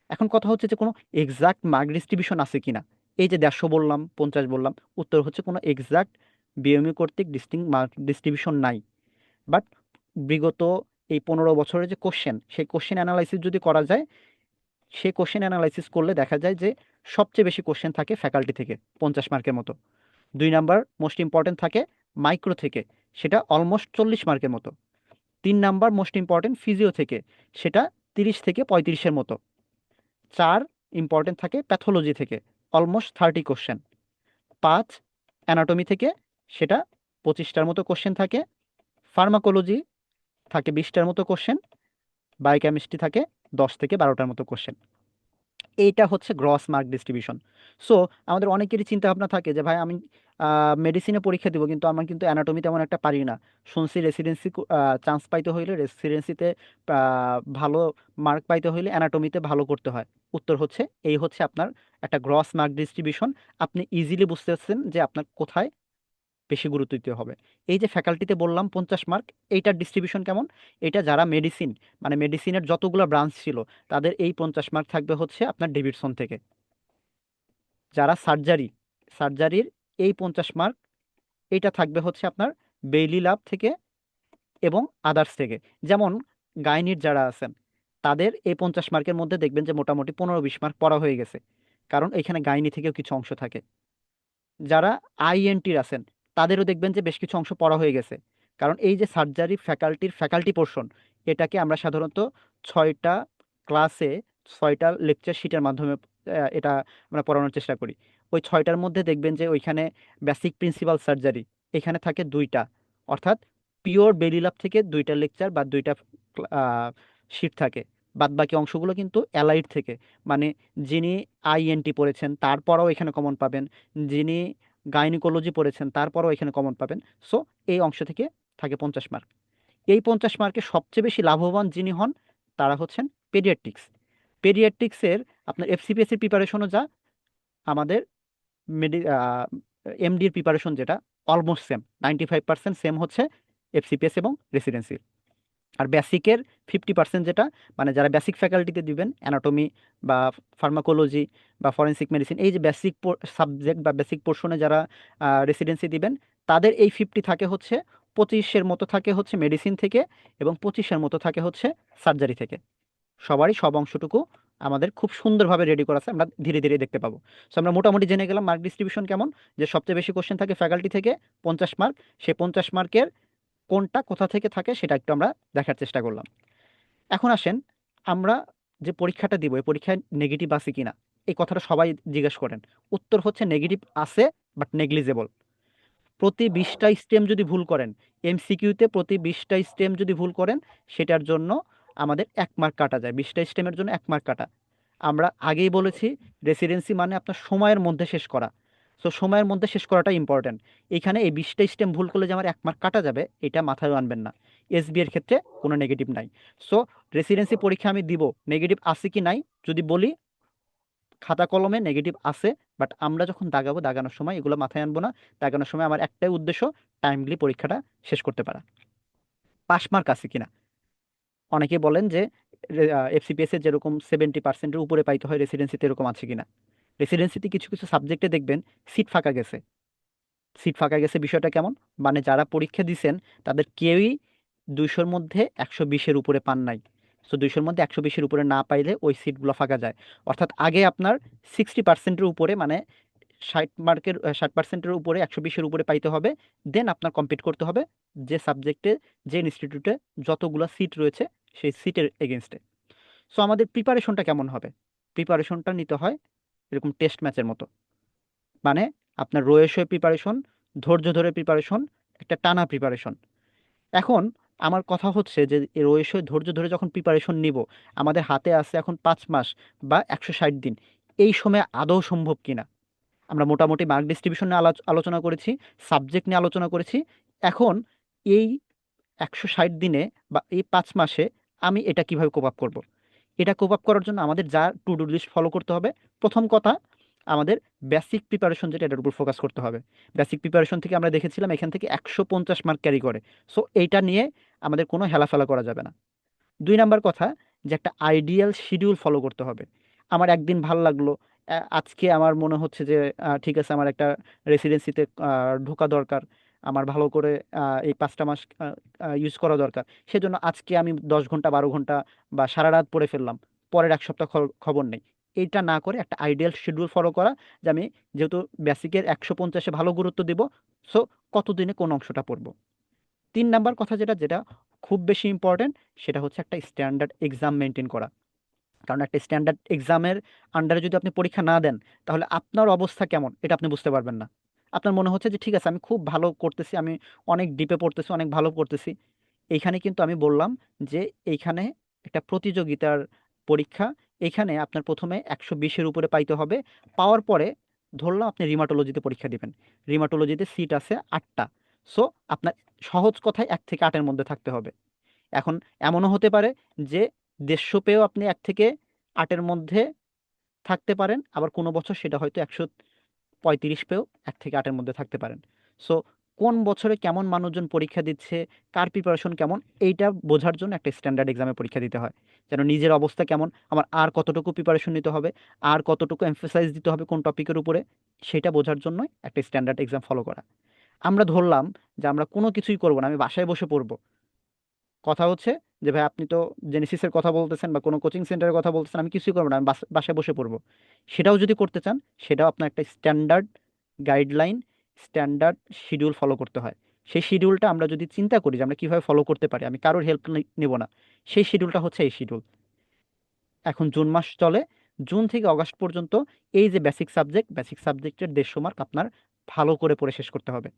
Speaker 4: এখন কথা হচ্ছে যে কোনো এক্সাক্ট মার্ক ডিস্ট্রিবিউশন আছে কিনা। এই যে 150 বললাম, 50 বললাম, উত্তর হচ্ছে কোনো এক্সাক্ট বিএমইউ কর্তৃক মার্ক ডিস্ট্রিবিউশন নাই। বাট বিগত এই 15 বছরের যে কোশ্চেন, সেই কোশ্চেন অ্যানালাইসিস যদি করা যায়, সেই কোশ্চেন অ্যানালাইসিস করলে দেখা যায় যে সবচেয়ে বেশি কোশ্চেন থাকে ফ্যাকাল্টি থেকে 50 মার্কের মতো। 2 নাম্বার মোস্ট ইম্পর্টেন্ট থাকে মাইক্রো থেকে, সেটা অলমোস্ট 40 মার্কের মতো। 3 নাম্বার মোস্ট ইম্পর্টেন্ট ফিজিও থেকে, সেটা 30 থেকে 35-এর মতো। 4 ইম্পর্টেন্ট থাকে প্যাথোলজি থেকে, অলমোস্ট 30 কোশ্চেন। 5 অ্যানাটমি থেকে, সেটা 25টার মতো কোশ্চেন থাকে। ফার্মাকোলজি থাকে 20টার মতো কোশ্চেন। বায়োকেমিস্ট্রি থাকে 10 থেকে 12টার মতো কোশ্চেন। এইটা হচ্ছে গ্রস মার্ক ডিস্ট্রিবিউশন। সো আমাদের অনেকেরই চিন্তা ভাবনা থাকে যে ভাই আমি মেডিসিনে পরীক্ষা দিব, কিন্তু আমার কিন্তু অ্যানাটমি তেমন একটা পারি না। শুনছি রেসিডেন্সি চান্স পাইতে হইলে, রেসিডেন্সিতে ভালো মার্ক পাইতে হইলে অ্যানাটমিতে ভালো করতে হয়। উত্তর হচ্ছে এই হচ্ছে আপনার একটা গ্রস মার্ক ডিস্ট্রিবিউশন। আপনি ইজিলি বুঝতে পারছেন যে আপনার কোথায় বেশি গুরুত্ব দিতে হবে। এই যে ফ্যাকাল্টিতে বললাম 50 মার্ক, এইটার ডিস্ট্রিবিউশন কেমন? এটা যারা মেডিসিন, মানে মেডিসিনের যতগুলো ব্রাঞ্চ ছিল, তাদের এই 50 মার্ক থাকবে হচ্ছে আপনার ডেভিডসন থেকে। যারা সার্জারির এই 50 মার্ক, এইটা থাকবে হচ্ছে আপনার বেইলি ল্যাব থেকে এবং আদার্স থেকে। যেমন গাইনির যারা আছেন, তাদের এই 50 মার্কের মধ্যে দেখবেন যে মোটামুটি 15-20 মার্ক পড়া হয়ে গেছে, কারণ এখানে গাইনি থেকেও কিছু অংশ থাকে। যারা আইএনটির আছেন, তাদেরও দেখবেন যে বেশ কিছু অংশ পড়া হয়ে গেছে, কারণ এই যে সার্জারি ফ্যাকাল্টির ফ্যাকাল্টি পোর্শন, এটাকে আমরা সাধারণত 6টা ক্লাসে 6টা লেকচার শিটের মাধ্যমে এটা আমরা পড়ানোর চেষ্টা করি। ওই 6টার মধ্যে দেখবেন যে ওইখানে বেসিক প্রিন্সিপাল সার্জারি এখানে থাকে 2টা, অর্থাৎ পিওর বেলিলাভ থেকে 2টা লেকচার বা 2টা শিট থাকে। বাদ বাকি অংশগুলো কিন্তু অ্যালাইড থেকে, মানে যিনি আইএনটি পড়েছেন তারপরেও এখানে কমন পাবেন, যিনি গাইনিকোলজি পড়েছেন তারপরেও এখানে কমন পাবেন। সো এই অংশ থেকে থাকে 50 মার্ক। এই 50 মার্কে সবচেয়ে বেশি লাভবান যিনি হন, তারা হচ্ছেন পেডিয়াট্রিক্স। পেডিয়াট্রিক্সের আপনার এফসিপিএসের প্রিপারেশনও যা, আমাদের এমডির প্রিপারেশন যেটা, অলমোস্ট সেম, 95% সেম হচ্ছে এফসিপিএস এবং রেসিডেন্সি। আর বেসিকের 50% যেটা, মানে যারা বেসিক ফ্যাকাল্টিতে দিবেন, অ্যানাটমি বা ফার্মাকোলজি বা ফরেনসিক মেডিসিন, এই যে বেসিক সাবজেক্ট বা বেসিক পোর্শনে যারা রেসিডেন্সি দিবেন, তাদের এই 50 থাকে হচ্ছে 25-এর মতো থাকে হচ্ছে মেডিসিন থেকে, এবং 25-এর মতো থাকে হচ্ছে সার্জারি থেকে। সবারই সব অংশটুকু আমাদের খুব সুন্দরভাবে রেডি করা আছে, আমরা ধীরে ধীরে দেখতে পাবো। সো আমরা মোটামুটি জেনে গেলাম মার্ক ডিস্ট্রিবিউশন কেমন, যে সবচেয়ে বেশি কোশ্চেন থাকে ফ্যাকাল্টি থেকে 50 মার্ক। সেই 50 মার্কের কোনটা কোথা থেকে থাকে সেটা একটু আমরা দেখার চেষ্টা করলাম। এখন আসেন, আমরা যে পরীক্ষাটা দিব, এই পরীক্ষায় নেগেটিভ আছে কিনা, এই কথাটা সবাই জিজ্ঞেস করেন। উত্তর হচ্ছে নেগেটিভ আছে, বাট নেগলিজেবল। প্রতি 20টা স্টেম যদি ভুল করেন, এমসিকিউতে প্রতি 20টা স্টেম যদি ভুল করেন, সেটার জন্য আমাদের 1 মার্ক কাটা যায়। 20টা স্টেমের জন্য 1 মার্ক কাটা। আমরা আগেই বলেছি রেসিডেন্সি মানে আপনার সময়ের মধ্যে শেষ করা। সো সময়ের মধ্যে শেষ করাটা ইম্পর্ট্যান্ট। এখানে এই 20টা স্টেম ভুল করলে যে আমার 1 মার্ক কাটা যাবে, এটা মাথায় আনবেন না। এসবি এর ক্ষেত্রে কোনো নেগেটিভ নাই। সো রেসিডেন্সি পরীক্ষা আমি দিব, নেগেটিভ আছে কি নাই যদি বলি, খাতা কলমে নেগেটিভ আছে, বাট আমরা যখন দাগাবো, দাগানোর সময় এগুলো মাথায় আনবো না। দাগানোর সময় আমার একটাই উদ্দেশ্য, টাইমলি পরীক্ষাটা শেষ করতে পারা। পাস মার্ক আছে কিনা, অনেকে বলেন যে এফসিপিএস এর যেরকম 70%-এর উপরে পাইতে হয়, রেসিডেন্সিতে এরকম আছে কিনা। রেসিডেন্সিতে কিছু কিছু সাবজেক্টে দেখবেন সিট ফাঁকা গেছে। সিট ফাঁকা গেছে বিষয়টা কেমন, মানে যারা পরীক্ষা দিছেন তাদের কেউই 200-র মধ্যে 120-এর উপরে পান নাই। সো 200-র মধ্যে 120-এর উপরে না পাইলে ওই সিটগুলো ফাঁকা যায়। অর্থাৎ আগে আপনার 60%-এর উপরে, মানে 60%-এর উপরে, 120-এর উপরে পাইতে হবে। দেন আপনার কম্পিট করতে হবে যে সাবজেক্টে, যে ইনস্টিটিউটে যতগুলো সিট রয়েছে সেই সিটের এগেনস্টে। সো আমাদের প্রিপারেশনটা কেমন হবে? প্রিপারেশনটা নিতে হয় এরকম টেস্ট ম্যাচের মতো। মানে আপনার রয়েছে প্রিপারেশন, ধৈর্য ধরে প্রিপারেশন, একটা টানা প্রিপারেশন। এখন আমার কথা হচ্ছে যে এই রয়েছে ধৈর্য ধরে যখন প্রিপারেশন নিব, আমাদের হাতে আছে এখন 5 মাস বা 160 দিন, এই সময় আদৌ সম্ভব কিনা। আমরা মোটামুটি মার্ক ডিস্ট্রিবিউশন নিয়ে আলোচনা করেছি, সাবজেক্ট নিয়ে আলোচনা করেছি। এখন এই 160 দিনে বা এই 5 মাসে আমি এটা কিভাবে কোপ আপ করবো? এটা কোপ আপ করার জন্য আমাদের যা টু ডু লিস্ট ফলো করতে হবে, প্রথম কথা আমাদের বেসিক প্রিপারেশন যেটা, এটার উপর ফোকাস করতে হবে। বেসিক প্রিপারেশন থেকে আমরা দেখেছিলাম এখান থেকে 150 মার্ক ক্যারি করে। সো এইটা নিয়ে আমাদের কোনো হেলাফেলা করা যাবে না। 2 নাম্বার কথা, যে একটা আইডিয়াল শিডিউল ফলো করতে হবে। আমার একদিন ভাল লাগলো, আজকে আমার মনে হচ্ছে যে ঠিক আছে, আমার একটা রেসিডেন্সিতে ঢোকা দরকার, আমার ভালো করে এই 5টা মাস ইউজ করা দরকার, সেজন্য আজকে আমি 10 ঘন্টা 12 ঘন্টা বা সারা রাত পড়ে ফেললাম, পরের 1 সপ্তাহ খবর নেই। এইটা না করে একটা আইডিয়াল শিডিউল ফলো করা, যে আমি যেহেতু বেসিকের 150-এ ভালো গুরুত্ব দিব, সো কতদিনে কোন অংশটা পড়বো। 3 নাম্বার কথা যেটা যেটা খুব বেশি ইম্পর্ট্যান্ট, সেটা হচ্ছে একটা স্ট্যান্ডার্ড এক্সাম মেনটেন করা। কারণ একটা স্ট্যান্ডার্ড এক্সামের আন্ডারে যদি আপনি পরীক্ষা না দেন, তাহলে আপনার অবস্থা কেমন এটা আপনি বুঝতে পারবেন না। আপনার মনে হচ্ছে যে ঠিক আছে, আমি খুব ভালো করতেছি, আমি অনেক ডিপে পড়তেছি, অনেক ভালো করতেছি। এইখানে কিন্তু আমি বললাম যে এইখানে একটা প্রতিযোগিতার পরীক্ষা। এইখানে আপনার প্রথমে 120-এর উপরে পাইতে হবে। পাওয়ার পরে ধরলাম আপনি রিমাটোলজিতে পরীক্ষা দিবেন, রিমাটোলজিতে সিট আছে 8টা। সো আপনার সহজ কথায় 1 থেকে 8-এর মধ্যে থাকতে হবে। এখন এমনও হতে পারে যে 150 পেয়েও আপনি 1 থেকে 8-এর মধ্যে থাকতে পারেন, আবার কোনো বছর সেটা হয়তো 135 পেয়েও 1 থেকে 8-এর মধ্যে থাকতে পারেন। সো কোন বছরে কেমন মানুষজন পরীক্ষা দিচ্ছে, কার প্রিপারেশন কেমন, এইটা বোঝার জন্য একটা স্ট্যান্ডার্ড এক্সামে পরীক্ষা দিতে হয়। যেন নিজের অবস্থা কেমন, আমার আর কতটুকু প্রিপারেশন নিতে হবে, আর কতটুকু এমফেসাইজ দিতে হবে কোন টপিকের উপরে, সেটা বোঝার জন্যই একটা স্ট্যান্ডার্ড এক্সাম ফলো করা। আমরা ধরলাম যে আমরা কোনো কিছুই করবো না, আমি বাসায় বসে পড়বো। কথা হচ্ছে যে ভাই আপনি তো জেনেসিসের কথা বলতেছেন বা কোনো কোচিং সেন্টারের কথা বলতেছেন, আমি কিছুই করবো না, আমি বাসায় বসে পড়বো। সেটাও যদি করতে চান, সেটাও আপনার একটা standard guideline, standard schedule follow করতে হয়। সেই শিডিউলটা আমরা যদি চিন্তা করি যে আমরা কীভাবে ফলো করতে পারি, আমি কারোর হেল্প নেব না, সেই শিডিউলটা হচ্ছে এই শিডিউল। এখন জুন মাস চলে, জুন থেকে অগাস্ট পর্যন্ত এই যে বেসিক সাবজেক্টের 150 মার্ক আপনার ভালো করে পড়ে শেষ করতে হবে।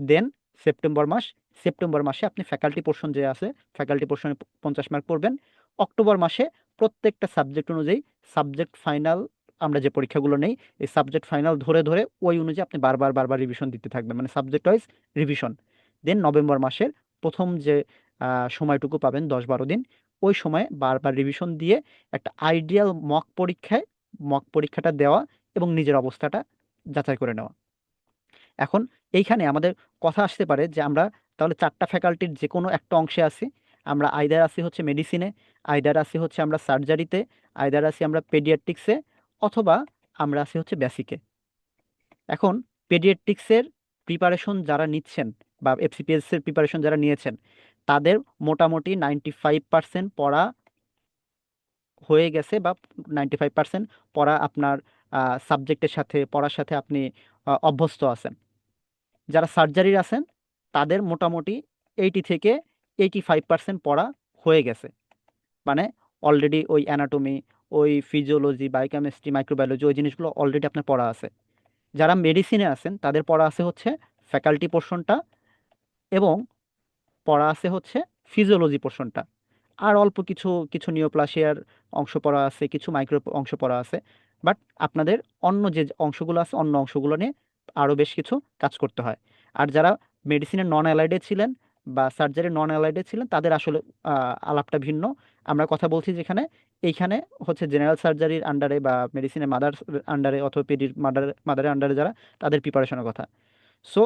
Speaker 4: দেন সেপ্টেম্বর মাসে আপনি ফ্যাকাল্টি পোর্শন যে আছে, ফ্যাকাল্টি পোর্শনে 50 মার্ক পড়বেন। অক্টোবর মাসে প্রত্যেকটা সাবজেক্ট অনুযায়ী সাবজেক্ট ফাইনাল, আমরা যে পরীক্ষাগুলো নেই, এই সাবজেক্ট ফাইনাল ধরে ধরে ওই অনুযায়ী আপনি বারবার রিভিশন দিতে থাকবেন, মানে সাবজেক্ট ওয়াইজ রিভিশন। দেন নভেম্বর মাসের প্রথম যে সময়টুকু পাবেন 10-12 দিন, ওই সময়ে বারবার রিভিশন দিয়ে একটা আইডিয়াল মক পরীক্ষাটা দেওয়া এবং নিজের অবস্থাটা যাচাই করে নেওয়া। এখন এইখানে আমাদের কথা আসতে পারে যে আমরা তাহলে 4টা ফ্যাকাল্টির যে কোনো একটা অংশে আছি। আমরা আইদার আছি হচ্ছে মেডিসিনে, আইদার আছি হচ্ছে আমরা সার্জারিতে, আইদার আছি আমরা পেডিয়াট্রিক্সে, অথবা আমরা আছি হচ্ছে বেসিকে। এখন পেডিয়াট্রিক্সের প্রিপারেশন যারা নিচ্ছেন বা এফসিপিএস এর প্রিপারেশন যারা নিয়েছেন, তাদের মোটামুটি 95% পড়া হয়ে গেছে, বা 95% পড়া আপনার পড়ার সাথে আপনি অভ্যস্ত আছেন। যারা সার্জারির আছেন তাদের মোটামুটি 80 থেকে 85% পড়া হয়ে গেছে। মানে অলরেডি ওই অ্যানাটমি, ওই ফিজিওলজি, বায়োকেমিস্ট্রি, মাইক্রোবায়োলজি, ওই জিনিসগুলো অলরেডি আপনার পড়া আছে। যারা মেডিসিনে আছেন তাদের পড়া আছে হচ্ছে ফ্যাকাল্টি পোর্শনটা, এবং পড়া আছে হচ্ছে ফিজিওলজি পোর্শনটা। আর অল্প কিছু কিছু নিওপ্লাসিয়ার অংশ পড়া আছে, কিছু মাইক্রো অংশ পড়া আছে। বাট আপনাদের অন্য যে অংশগুলো আছে, অন্য অংশগুলো নিয়ে আরও বেশ কিছু কাজ করতে হয়। আর যারা মেডিসিনের নন অ্যালাইডে ছিলেন বা সার্জারি নন অ্যালাইডে ছিলেন, তাদের আসলে আলাপটা ভিন্ন। আমরা কথা বলছি যেখানে, এইখানে হচ্ছে জেনারেল সার্জারির আন্ডারে বা মেডিসিনের মাদার আন্ডারে অথবা পেডির মাদারের আন্ডারে যারা, তাদের প্রিপারেশনের কথা। সো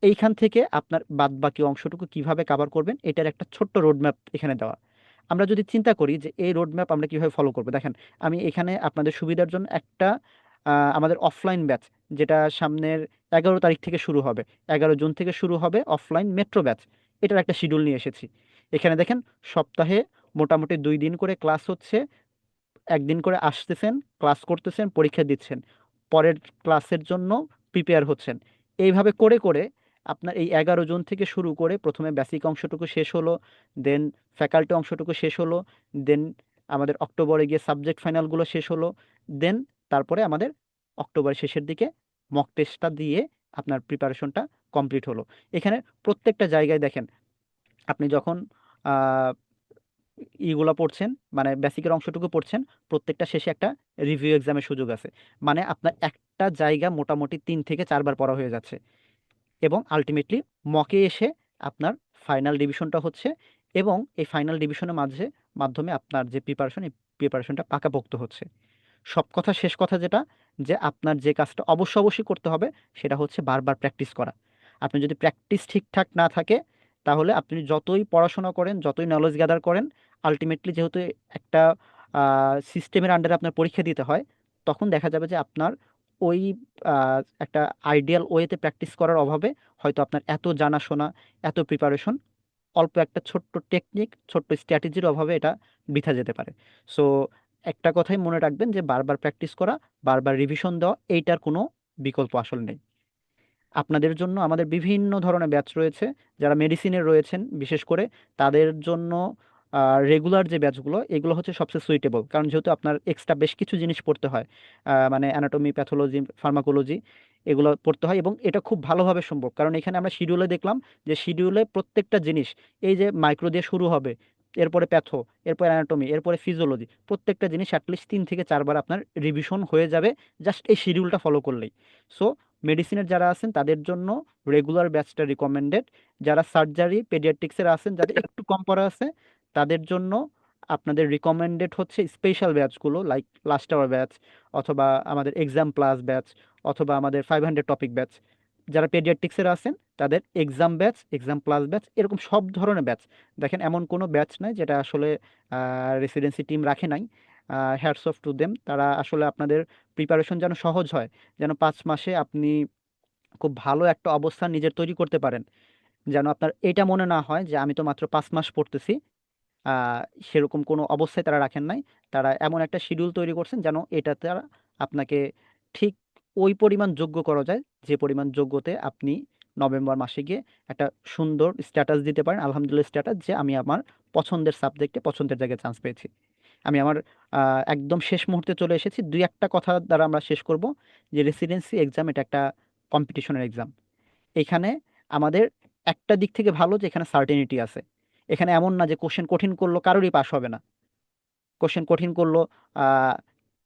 Speaker 4: এইখান থেকে আপনার বাদবাকি অংশটুকু কিভাবে কভার করবেন, এটার একটা ছোট্ট রোডম্যাপ এখানে দেওয়া। আমরা যদি চিন্তা করি যে এই রোড ম্যাপ আমরা কিভাবে ফলো করবো, দেখেন আমি এখানে আপনাদের সুবিধার জন্য একটা আমাদের অফলাইন ব্যাচ, যেটা সামনের 11 তারিখ থেকে শুরু হবে, 11 জুন থেকে শুরু হবে অফলাইন মেট্রো ব্যাচ, এটার একটা শিডিউল নিয়ে এসেছি। এখানে দেখেন সপ্তাহে মোটামুটি 2 দিন করে ক্লাস হচ্ছে, একদিন করে আসতেছেন, ক্লাস করতেছেন, পরীক্ষা দিচ্ছেন, পরের ক্লাসের জন্য প্রিপেয়ার হচ্ছেন। এইভাবে করে করে আপনার এই 11 জুন থেকে শুরু করে প্রথমে বেসিক অংশটুকু শেষ হলো, দেন ফ্যাকাল্টি অংশটুকু শেষ হলো, দেন আমাদের অক্টোবরে গিয়ে সাবজেক্ট ফাইনালগুলো শেষ হলো, দেন তারপরে আমাদের অক্টোবরের শেষের দিকে মক টেস্টটা দিয়ে আপনার প্রিপারেশনটা কমপ্লিট হলো। এখানে প্রত্যেকটা জায়গায় দেখেন, আপনি যখন ইগুলা পড়ছেন, মানে বেসিকের অংশটুকু পড়ছেন, প্রত্যেকটা শেষে একটা রিভিউ এক্সামের সুযোগ আছে। মানে আপনার একটা জায়গা মোটামুটি 3 থেকে 4 বার পড়া হয়ে যাচ্ছে, এবং আলটিমেটলি মকে এসে আপনার ফাইনাল ডিভিশনটা হচ্ছে, এবং এই ফাইনাল ডিভিশনের মাধ্যমে আপনার যে প্রিপারেশন, এই প্রিপারেশনটা পাকাপোক্ত হচ্ছে। সব কথা শেষ কথা যেটা, যে আপনার যে কাজটা অবশ্যই করতে হবে সেটা হচ্ছে বারবার প্র্যাকটিস করা। আপনি যদি প্র্যাকটিস ঠিকঠাক না থাকে, তাহলে আপনি যতই পড়াশোনা করেন, যতই নলেজ গ্যাদার করেন, আলটিমেটলি যেহেতু একটা সিস্টেমের আন্ডারে আপনার পরীক্ষা দিতে হয়, তখন দেখা যাবে যে আপনার ওই একটা আইডিয়াল ওয়েতে প্র্যাকটিস করার অভাবে হয়তো আপনার এত জানাশোনা, এত প্রিপারেশন, অল্প একটা ছোট্ট টেকনিক, ছোট্ট স্ট্র্যাটেজির অভাবে এটা বৃথা যেতে পারে। সো একটা কথাই মনে রাখবেন, যে বারবার প্র্যাকটিস করা, বারবার রিভিশন দেওয়া, এইটার কোনো বিকল্প আসলে নেই। আপনাদের জন্য আমাদের বিভিন্ন ধরনের ব্যাচ রয়েছে। যারা মেডিসিনের রয়েছেন বিশেষ করে, তাদের জন্য রেগুলার যে ব্যাচগুলো, এগুলো হচ্ছে সবচেয়ে সুইটেবল, কারণ যেহেতু আপনার এক্সট্রা বেশ কিছু জিনিস পড়তে হয়, মানে অ্যানাটমি, প্যাথোলজি, ফার্মাকোলজি, এগুলো পড়তে হয়, এবং এটা খুব ভালোভাবে সম্ভব, কারণ এখানে আমরা শিডিউলে দেখলাম যে শিডিউলে প্রত্যেকটা জিনিস, এই যে মাইক্রো দিয়ে শুরু হবে, এরপরে প্যাথো, এরপরে অ্যানাটমি, এরপরে ফিজিওলজি, প্রত্যেকটা জিনিস অ্যাটলিস্ট 3 থেকে 4 বার আপনার রিভিশন হয়ে যাবে জাস্ট এই শিডিউলটা ফলো করলেই। সো মেডিসিনের যারা আছেন তাদের জন্য রেগুলার ব্যাচটা রিকমেন্ডেড। যারা সার্জারি, পেডিয়াট্রিক্সের আছেন, যাদের একটু কম পড়া আছে, তাদের জন্য আপনাদের রিকমেন্ডেড হচ্ছে স্পেশাল ব্যাচগুলো, লাইক লাস্ট আওয়ার ব্যাচ, অথবা আমাদের এক্সাম প্লাস ব্যাচ, অথবা আমাদের 500 টপিক ব্যাচ। যারা পেডিয়াট্রিক্সের আছেন তাদের exam batch, exam plus batch, এরকম সব ধরনের ব্যাচ। দেখেন এমন কোনো ব্যাচ নাই যেটা আসলে রেসিডেন্সি টিম রাখে নাই। হ্যাটস অফ টু দেম, তারা আসলে আপনাদের প্রিপারেশন যেন সহজ হয়, যেন 5 মাসে আপনি খুব ভালো একটা অবস্থান নিজের তৈরি করতে পারেন, যেন আপনার এটা মনে না হয় যে আমি তো মাত্র 5 মাস পড়তেছি। আহ, সেরকম কোনো অবস্থায় তারা রাখেন নাই। তারা এমন একটা শিডিউল তৈরি করছেন যেন এটা তারা আপনাকে ঠিক ওই পরিমাণ যোগ্য করা যায়, যে পরিমাণ যোগ্যতে আপনি নভেম্বর মাসে গিয়ে একটা সুন্দর স্ট্যাটাস দিতে পারেন, আলহামদুলিল্লাহ স্ট্যাটাস, যে আমি আমার পছন্দের সাবজেক্টে পছন্দের জায়গায় চান্স পেয়েছি। আমি আমার একদম শেষ মুহূর্তে চলে এসেছি, দুই একটা কথা দ্বারা আমরা শেষ করব। যে রেসিডেন্সি এক্সাম এটা একটা কম্পিটিশনের এক্সাম। এখানে আমাদের একটা দিক থেকে ভালো যে এখানে সার্টেনিটি আছে। এখানে এমন না যে কোশ্চেন কঠিন করলো কারোরই পাস হবে না, কোশ্চেন কঠিন করলো আহ,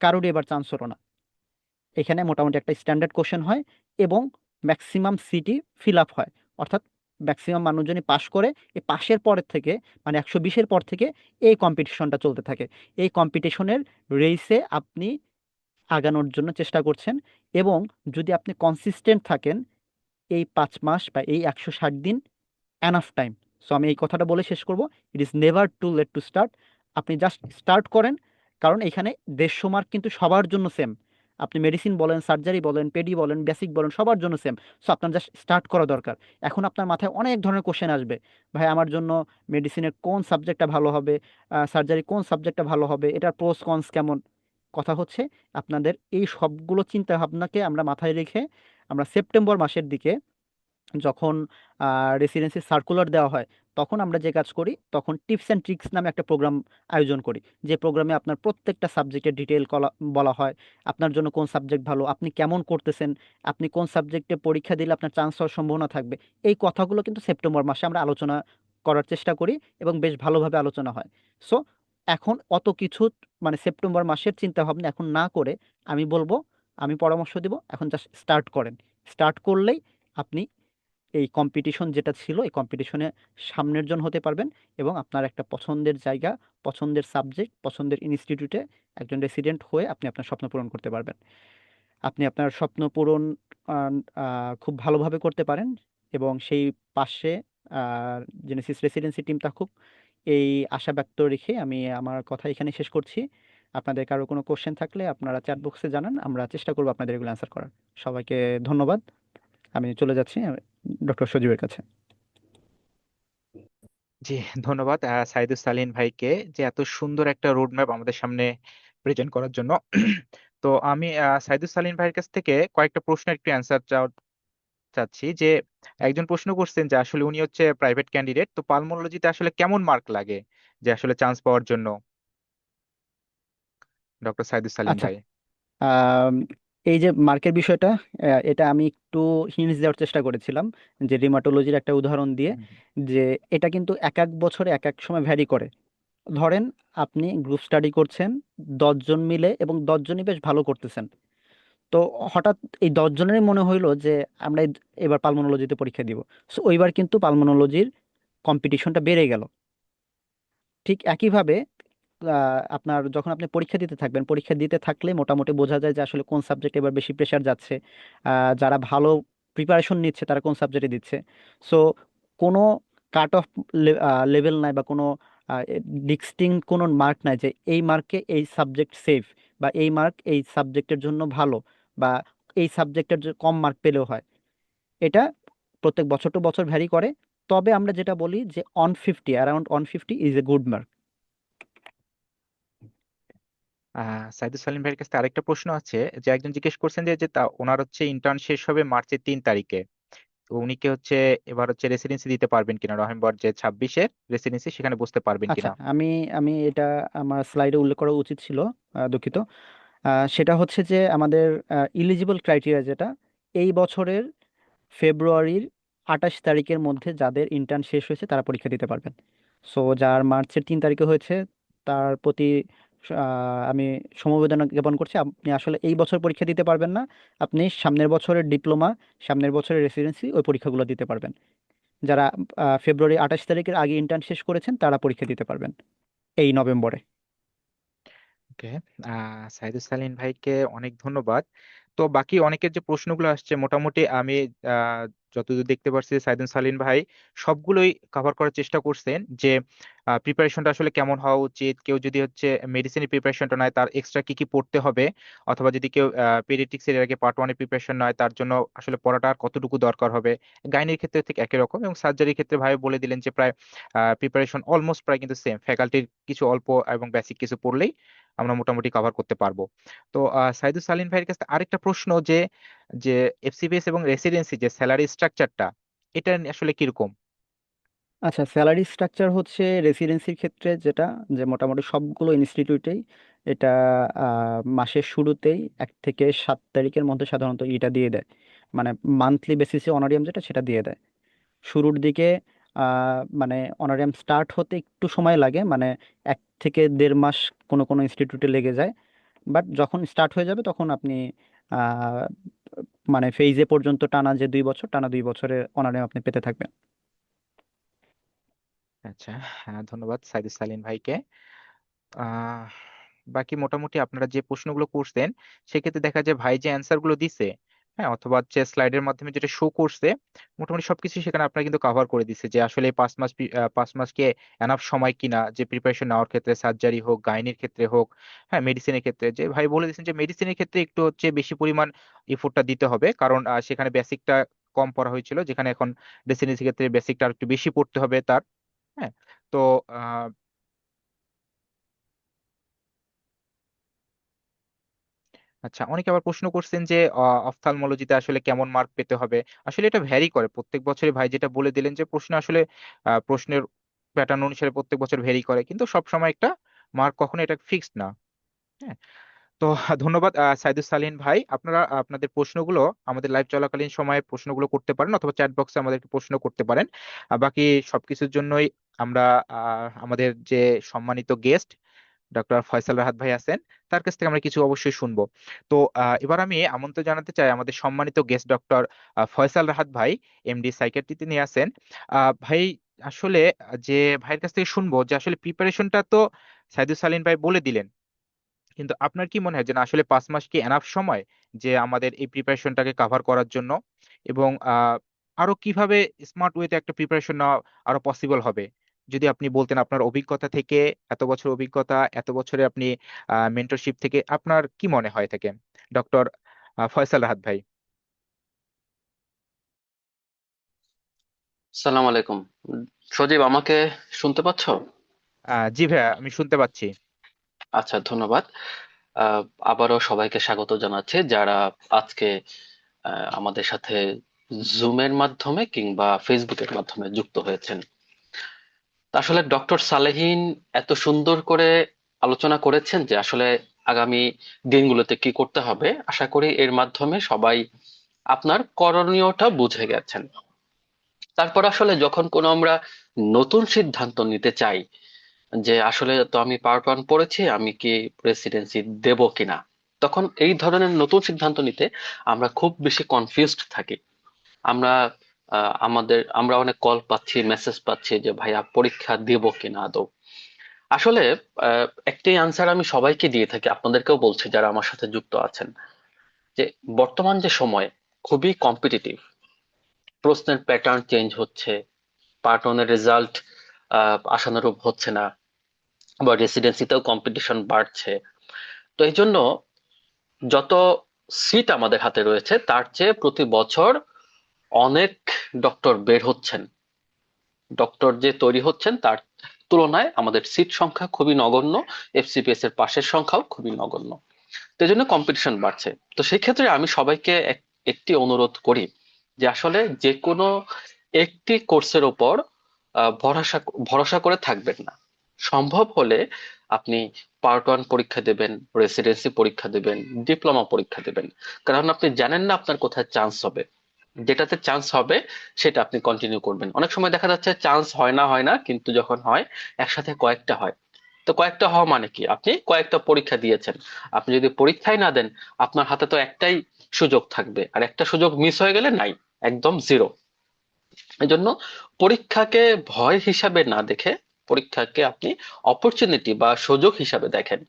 Speaker 4: কারোরই এবার চান্স হলো না। এখানে মোটামুটি একটা স্ট্যান্ডার্ড কোশ্চেন হয়, এবং ম্যাক্সিমাম সিটি ফিল আপ হয়, অর্থাৎ ম্যাক্সিমাম মানুষজনই পাস করে। এই পাশের পরের থেকে, মানে 120-এর পর থেকে এই কম্পিটিশনটা চলতে থাকে। এই কম্পিটিশনের রেসে আপনি আগানোর জন্য চেষ্টা করছেন, এবং যদি আপনি কনসিস্টেন্ট থাকেন, এই 5 মাস বা এই 160 দিন এনাফ টাইম। সো আমি এই কথাটা বলে শেষ করব, it is never too late to start. আপনি জাস্ট স্টার্ট করেন, কারণ এখানে 150 মার্ক কিন্তু সবার জন্য সেম। আপনি মেডিসিন বলেন, সার্জারি বলেন, পেডি বলেন, বেসিক বলেন, সবার জন্য সেম। সো আপনার জাস্ট স্টার্ট করা দরকার। এখন আপনার মাথায় অনেক ধরনের কোশ্চেন আসবে, ভাই আমার জন্য মেডিসিনের কোন সাবজেক্টটা ভালো হবে, সার্জারি কোন সাবজেক্টটা ভালো হবে, এটার প্রোস কনস কেমন। কথা হচ্ছে, আপনাদের এই সবগুলো চিন্তা ভাবনাকে আমরা মাথায় রেখে, আমরা সেপ্টেম্বর মাসের দিকে যখন রেসিডেন্সি সার্কুলার দেওয়া হয়, তখন আমরা যে কাজ করি, তখন টিপস অ্যান্ড ট্রিক্স নামে একটা প্রোগ্রাম আয়োজন করি। যে প্রোগ্রামে আপনার প্রত্যেকটা সাবজেক্টের ডিটেল বলা হয়, আপনার জন্য কোন সাবজেক্ট ভালো, আপনি কেমন করতেছেন, আপনি কোন সাবজেক্টে পরীক্ষা দিলে আপনার চান্স হওয়ার সম্ভাবনা থাকবে। এই কথাগুলো কিন্তু সেপ্টেম্বর মাসে আমরা আলোচনা করার চেষ্টা করি, এবং বেশ ভালোভাবে আলোচনা হয়। সো এখন অত কিছু, মানে সেপ্টেম্বর মাসের চিন্তা ভাবনা এখন না করে, আমি বলবো, আমি পরামর্শ দিব, এখন জাস্ট স্টার্ট করেন। স্টার্ট করলেই আপনি এই কম্পিটিশন যেটা ছিল, এই কম্পিটিশনে সামনের জন হতে পারবেন, এবং আপনার একটা পছন্দের জায়গা, পছন্দের সাবজেক্ট, পছন্দের ইনস্টিটিউটে একজন রেসিডেন্ট হয়ে আপনি আপনার স্বপ্ন পূরণ করতে পারবেন। আপনি আপনার স্বপ্ন পূরণ আহ, খুব ভালোভাবে করতে পারেন, এবং সেই পাশে জেনেসিস রেসিডেন্সি টিম থাকুক, এই আশা ব্যক্ত রেখে আমি আমার কথা এখানে শেষ করছি। আপনাদের কারো কোনো কোশ্চেন থাকলে আপনারা চ্যাট বক্সে জানান, আমরা চেষ্টা করবো আপনাদের এগুলো অ্যান্সার করার। সবাইকে ধন্যবাদ। আমি চলে যাচ্ছি ডক্টর সজীবের কাছে।
Speaker 1: জি, ধন্যবাদ সাইদুস সালিন ভাইকে, যে এত সুন্দর একটা রোড ম্যাপ আমাদের সামনে প্রেজেন্ট করার জন্য। তো আমি সাইদুস সালিন ভাইয়ের কাছ থেকে কয়েকটা প্রশ্নের একটু অ্যান্সার চাচ্ছি। যে একজন প্রশ্ন করছেন যে আসলে উনি হচ্ছে প্রাইভেট ক্যান্ডিডেট, তো পালমোনলজিতে আসলে কেমন মার্ক লাগে যে আসলে চান্স পাওয়ার জন্য, ডক্টর সাইদুস সালিন
Speaker 4: আচ্ছা,
Speaker 1: ভাই?
Speaker 4: আম, এই যে মার্কের বিষয়টা, এটা আমি একটু হিন্টস দেওয়ার চেষ্টা করেছিলাম যে রিমাটোলজির একটা উদাহরণ দিয়ে,
Speaker 1: হুম,
Speaker 4: যে এটা কিন্তু এক এক বছরে এক এক সময় ভ্যারি করে। ধরেন আপনি গ্রুপ স্টাডি করছেন 10 জন মিলে এবং 10 জনই বেশ ভালো করতেছেন। তো হঠাৎ এই 10 জনেরই মনে হইলো যে আমরা এবার পালমোনোলজিতে পরীক্ষা দিব। সো ওইবার কিন্তু পালমোনোলজির কম্পিটিশনটা বেড়ে গেল। ঠিক একইভাবে আপনার যখন আপনি পরীক্ষা দিতে থাকবেন, পরীক্ষা দিতে থাকলে মোটামুটি বোঝা যায় যে আসলে কোন সাবজেক্টে এবার বেশি প্রেশার যাচ্ছে, যারা ভালো প্রিপারেশন নিচ্ছে তারা কোন সাবজেক্টে দিচ্ছে। সো কোনো কাট অফ লেভেল নাই বা কোনো ডিস্টিংক্ট কোনো মার্ক নাই যে এই মার্কে এই সাবজেক্ট সেফ, বা এই মার্ক এই সাবজেক্টের জন্য ভালো, বা এই সাবজেক্টের কম মার্ক পেলেও হয়। এটা প্রত্যেক বছর টু বছর ভ্যারি করে। তবে আমরা যেটা বলি যে 150, around 150 is a good mark.
Speaker 1: Saidus Salim ভাইয়ের কাছে আরেকটা প্রশ্ন আছে। যে একজন জিজ্ঞেস করছেন যে যে ওনার হচ্ছে ইন্টার্ন শেষ হবে মার্চের 3 তারিখে, তো উনি কি হচ্ছে এবার হচ্ছে রেসিডেন্সি দিতে পারবেন কিনা, নভেম্বর যে 26-এর রেসিডেন্সি সেখানে বসতে পারবেন
Speaker 4: আচ্ছা,
Speaker 1: কিনা?
Speaker 4: আমি আমি এটা আমার স্লাইডে উল্লেখ করা উচিত ছিল, দুঃখিত। সেটা হচ্ছে যে আমাদের ইলিজিবল ক্রাইটেরিয়া যেটা, এই বছরের ফেব্রুয়ারির 28 তারিখের মধ্যে যাদের ইন্টার্ন শেষ হয়েছে তারা পরীক্ষা দিতে পারবেন। সো যার মার্চের 3 তারিখে হয়েছে তার প্রতি আমি সমবেদনা জ্ঞাপন করছি। আপনি আসলে এই বছর পরীক্ষা দিতে পারবেন না, আপনি সামনের বছরের ডিপ্লোমা, সামনের বছরের রেসিডেন্সি ওই পরীক্ষাগুলো দিতে পারবেন। যারা ফেব্রুয়ারি 28 তারিখের আগে ইন্টার্ন শেষ করেছেন তারা পরীক্ষা দিতে পারবেন এই নভেম্বরে।
Speaker 1: ওকে, সাইদুস সালিম ভাইকে অনেক ধন্যবাদ। তো বাকি অনেকের যে প্রশ্নগুলো আসছে মোটামুটি আমি আহ, যতদূর দেখতে পারছি সাইদুল সালিম ভাই সবগুলোই কভার করার চেষ্টা করছেন। যে প্রিপারেশনটা আসলে কেমন হওয়া উচিত, কেউ যদি হচ্ছে মেডিসিনের প্রিপারেশনটা নয় তার এক্সট্রা কি কি পড়তে হবে, অথবা যদি কেউ পেডিয়াট্রিক্স এর আগে পার্ট 1-এর প্রিপারেশন নয় তার জন্য আসলে পড়াটা আর কতটুকু দরকার হবে। গাইনির ক্ষেত্রে ঠিক একই রকম, এবং সার্জারির ক্ষেত্রে ভাই বলে দিলেন যে প্রায় প্রিপারেশন অলমোস্ট প্রায় কিন্তু সেম, ফ্যাকাল্টির কিছু অল্প এবং বেসিক কিছু পড়লেই আমরা মোটামুটি কভার করতে পারবো। তো সাইদুল সালিম ভাইয়ের কাছে আরেকটা প্রশ্ন, যে যে এফসিপিএস এবং রেসিডেন্সি যে স্যালারি স্ট্রাকচারটা, এটা আসলে কিরকম?
Speaker 4: আচ্ছা, স্যালারি স্ট্রাকচার হচ্ছে রেসিডেন্সির ক্ষেত্রে যেটা, যে মোটামুটি সবগুলো ইনস্টিটিউটেই এটা মাসের শুরুতেই 1 থেকে 7 তারিখের মধ্যে সাধারণত এটা দিয়ে দেয়। মানে মান্থলি বেসিসে অনারিয়াম যেটা সেটা দিয়ে দেয়। শুরুর দিকে মানে অনারিয়াম স্টার্ট হতে একটু সময় লাগে, মানে 1 থেকে 1.5 মাস কোনো কোনো ইনস্টিটিউটে লেগে যায়। বাট যখন স্টার্ট হয়ে যাবে তখন আপনি আহ, মানে ফেইজে পর্যন্ত টানা যে 2 বছর, টানা 2 বছরের অনারিয়াম আপনি পেতে থাকবেন।
Speaker 1: আচ্ছা, ধন্যবাদ সাইদুল সালিম ভাইকে। আহ বাকি মোটামুটি আপনারা যে প্রশ্নগুলো করছেন সেক্ষেত্রে দেখা যায় ভাই যে অ্যান্সার গুলো দিছে, হ্যাঁ, অথবা হচ্ছে স্লাইডের মাধ্যমে যেটা শো করছে, মোটামুটি সবকিছু সেখানে আপনারা কিন্তু কভার করে দিচ্ছে। যে আসলে এই 5 মাস 5 মাসকে এনাফ সময় কিনা, যে প্রিপারেশন নেওয়ার ক্ষেত্রে সার্জারি হোক, গাইনির ক্ষেত্রে হোক, হ্যাঁ, মেডিসিনের ক্ষেত্রে। যে ভাই বলে দিচ্ছেন যে মেডিসিনের ক্ষেত্রে একটু হচ্ছে বেশি পরিমাণ এফোর্টটা দিতে হবে, কারণ সেখানে বেসিকটা কম পড়া হয়েছিল, যেখানে এখন রেসিডেন্সি ক্ষেত্রে বেসিকটা আর একটু বেশি পড়তে হবে তার। হ্যাঁ, তো আচ্ছা, অনেকে আবার প্রশ্ন করছেন যে অফথালমোলজিতে আসলে কেমন মার্ক পেতে হবে। আসলে এটা ভ্যারি করে প্রত্যেক বছরে, ভাই যেটা বলে দিলেন যে প্রশ্ন আসলে প্রশ্নের প্যাটার্ন অনুসারে প্রত্যেক বছর ভ্যারি করে, কিন্তু সব সময় একটা মার্ক কখনো এটা ফিক্সড না। হ্যাঁ, তো ধন্যবাদ সাইদুল সালিন ভাই। আপনারা আপনাদের প্রশ্নগুলো আমাদের লাইভ চলাকালীন সময়ে প্রশ্নগুলো করতে পারেন, অথবা চ্যাট বক্সে আমাদেরকে প্রশ্ন করতে পারেন। বাকি সবকিছুর জন্যই আমরা আমাদের যে সম্মানিত গেস্ট ডক্টর ফয়সাল রাহাত ভাই আছেন, তার কাছ থেকে আমরা কিছু অবশ্যই শুনবো। তো এবার আমি আমন্ত্রণ জানাতে চাই আমাদের সম্মানিত গেস্ট ডক্টর ফয়সাল রাহাত ভাই, এমডি সাইকিয়াট্রি তিনি আছেন। ভাই আসলে যে ভাইয়ের কাছ থেকে শুনবো যে আসলে প্রিপারেশনটা তো সাইদুল সালিম ভাই বলে দিলেন, কিন্তু আপনার কি মনে হয় যে না আসলে 5 মাস কি এনাফ সময় যে আমাদের এই প্রিপারেশনটাকে কাভার করার জন্য, এবং আরো কিভাবে স্মার্ট ওয়েতে একটা প্রিপারেশন নেওয়া আরো পসিবল হবে? যদি আপনি বলতেন আপনার অভিজ্ঞতা থেকে, এত বছর অভিজ্ঞতা, এত বছরে আপনি মেন্টরশিপ থেকে আপনার কি মনে হয় থাকে, ডক্টর ফয়সাল রাহাত ভাই?
Speaker 5: সালাম আলাইকুম। সজীব, আমাকে শুনতে পাচ্ছ?
Speaker 1: জি ভাইয়া, আমি শুনতে পাচ্ছি।
Speaker 5: আচ্ছা, ধন্যবাদ। আহ, আবারও সবাইকে স্বাগত জানাচ্ছি যারা আজকে আমাদের সাথে জুমের মাধ্যমে কিংবা ফেসবুকের মাধ্যমে যুক্ত হয়েছেন। আসলে ডক্টর সালেহিন এত সুন্দর করে আলোচনা করেছেন যে আসলে আগামী দিনগুলোতে কি করতে হবে। আশা করি এর মাধ্যমে সবাই আপনার করণীয়টা বুঝে গেছেন। তারপর আসলে যখন কোনো আমরা নতুন সিদ্ধান্ত নিতে চাই যে আসলে তো আমি পার্ট ওয়ান পড়েছি, আমি কি প্রেসিডেন্সি দেব কিনা, তখন এই ধরনের নতুন সিদ্ধান্ত নিতে আমরা খুব বেশি কনফিউজড থাকি। আমরা আমরা অনেক কল পাচ্ছি, মেসেজ পাচ্ছি যে ভাইয়া পরীক্ষা দেব কিনা আদৌ। আসলে একটি আনসার আমি সবাইকে দিয়ে থাকি, আপনাদেরকেও বলছি যারা আমার সাথে যুক্ত আছেন, যে বর্তমান যে সময় খুবই কম্পিটিটিভ, প্রশ্নের প্যাটার্ন চেঞ্জ হচ্ছে, পার্ট ওয়ানের রেজাল্ট আশানুরূপ হচ্ছে না, বা রেসিডেন্সিতেও কম্পিটিশন বাড়ছে। তো এই জন্য যত সিট আমাদের হাতে রয়েছে তার চেয়ে প্রতি বছর অনেক ডক্টর বের হচ্ছেন, ডক্টর যে তৈরি হচ্ছেন তার তুলনায় আমাদের সিট সংখ্যা খুবই নগণ্য, এফসিপিএস এর পাশের সংখ্যাও খুবই নগণ্য। তো এই জন্য কম্পিটিশন বাড়ছে। তো সেই ক্ষেত্রে আমি সবাইকে একটি অনুরোধ করি যে আসলে যে কোনো একটি কোর্সের ওপর ভরসা ভরসা করে থাকবেন না। সম্ভব হলে আপনি পার্ট ওয়ান পরীক্ষা দেবেন, রেসিডেন্সি পরীক্ষা দেবেন, ডিপ্লোমা পরীক্ষা দেবেন। কারণ আপনি জানেন না আপনার কোথায় চান্স হবে। যেটাতে চান্স হবে সেটা আপনি কন্টিনিউ করবেন। অনেক সময় দেখা যাচ্ছে চান্স হয় না, কিন্তু যখন হয় একসাথে কয়েকটা হয়। তো কয়েকটা হওয়া মানে কি, আপনি কয়েকটা পরীক্ষা দিয়েছেন। আপনি যদি পরীক্ষাই না দেন, আপনার হাতে তো একটাই সুযোগ থাকবে, আর একটা সুযোগ মিস হয়ে গেলে নাই, একদম জিরো। এজন্য পরীক্ষাকে ভয় হিসাবে না দেখে পরীক্ষাকে আপনি অপরচুনিটি বা সুযোগ হিসাবে দেখেন,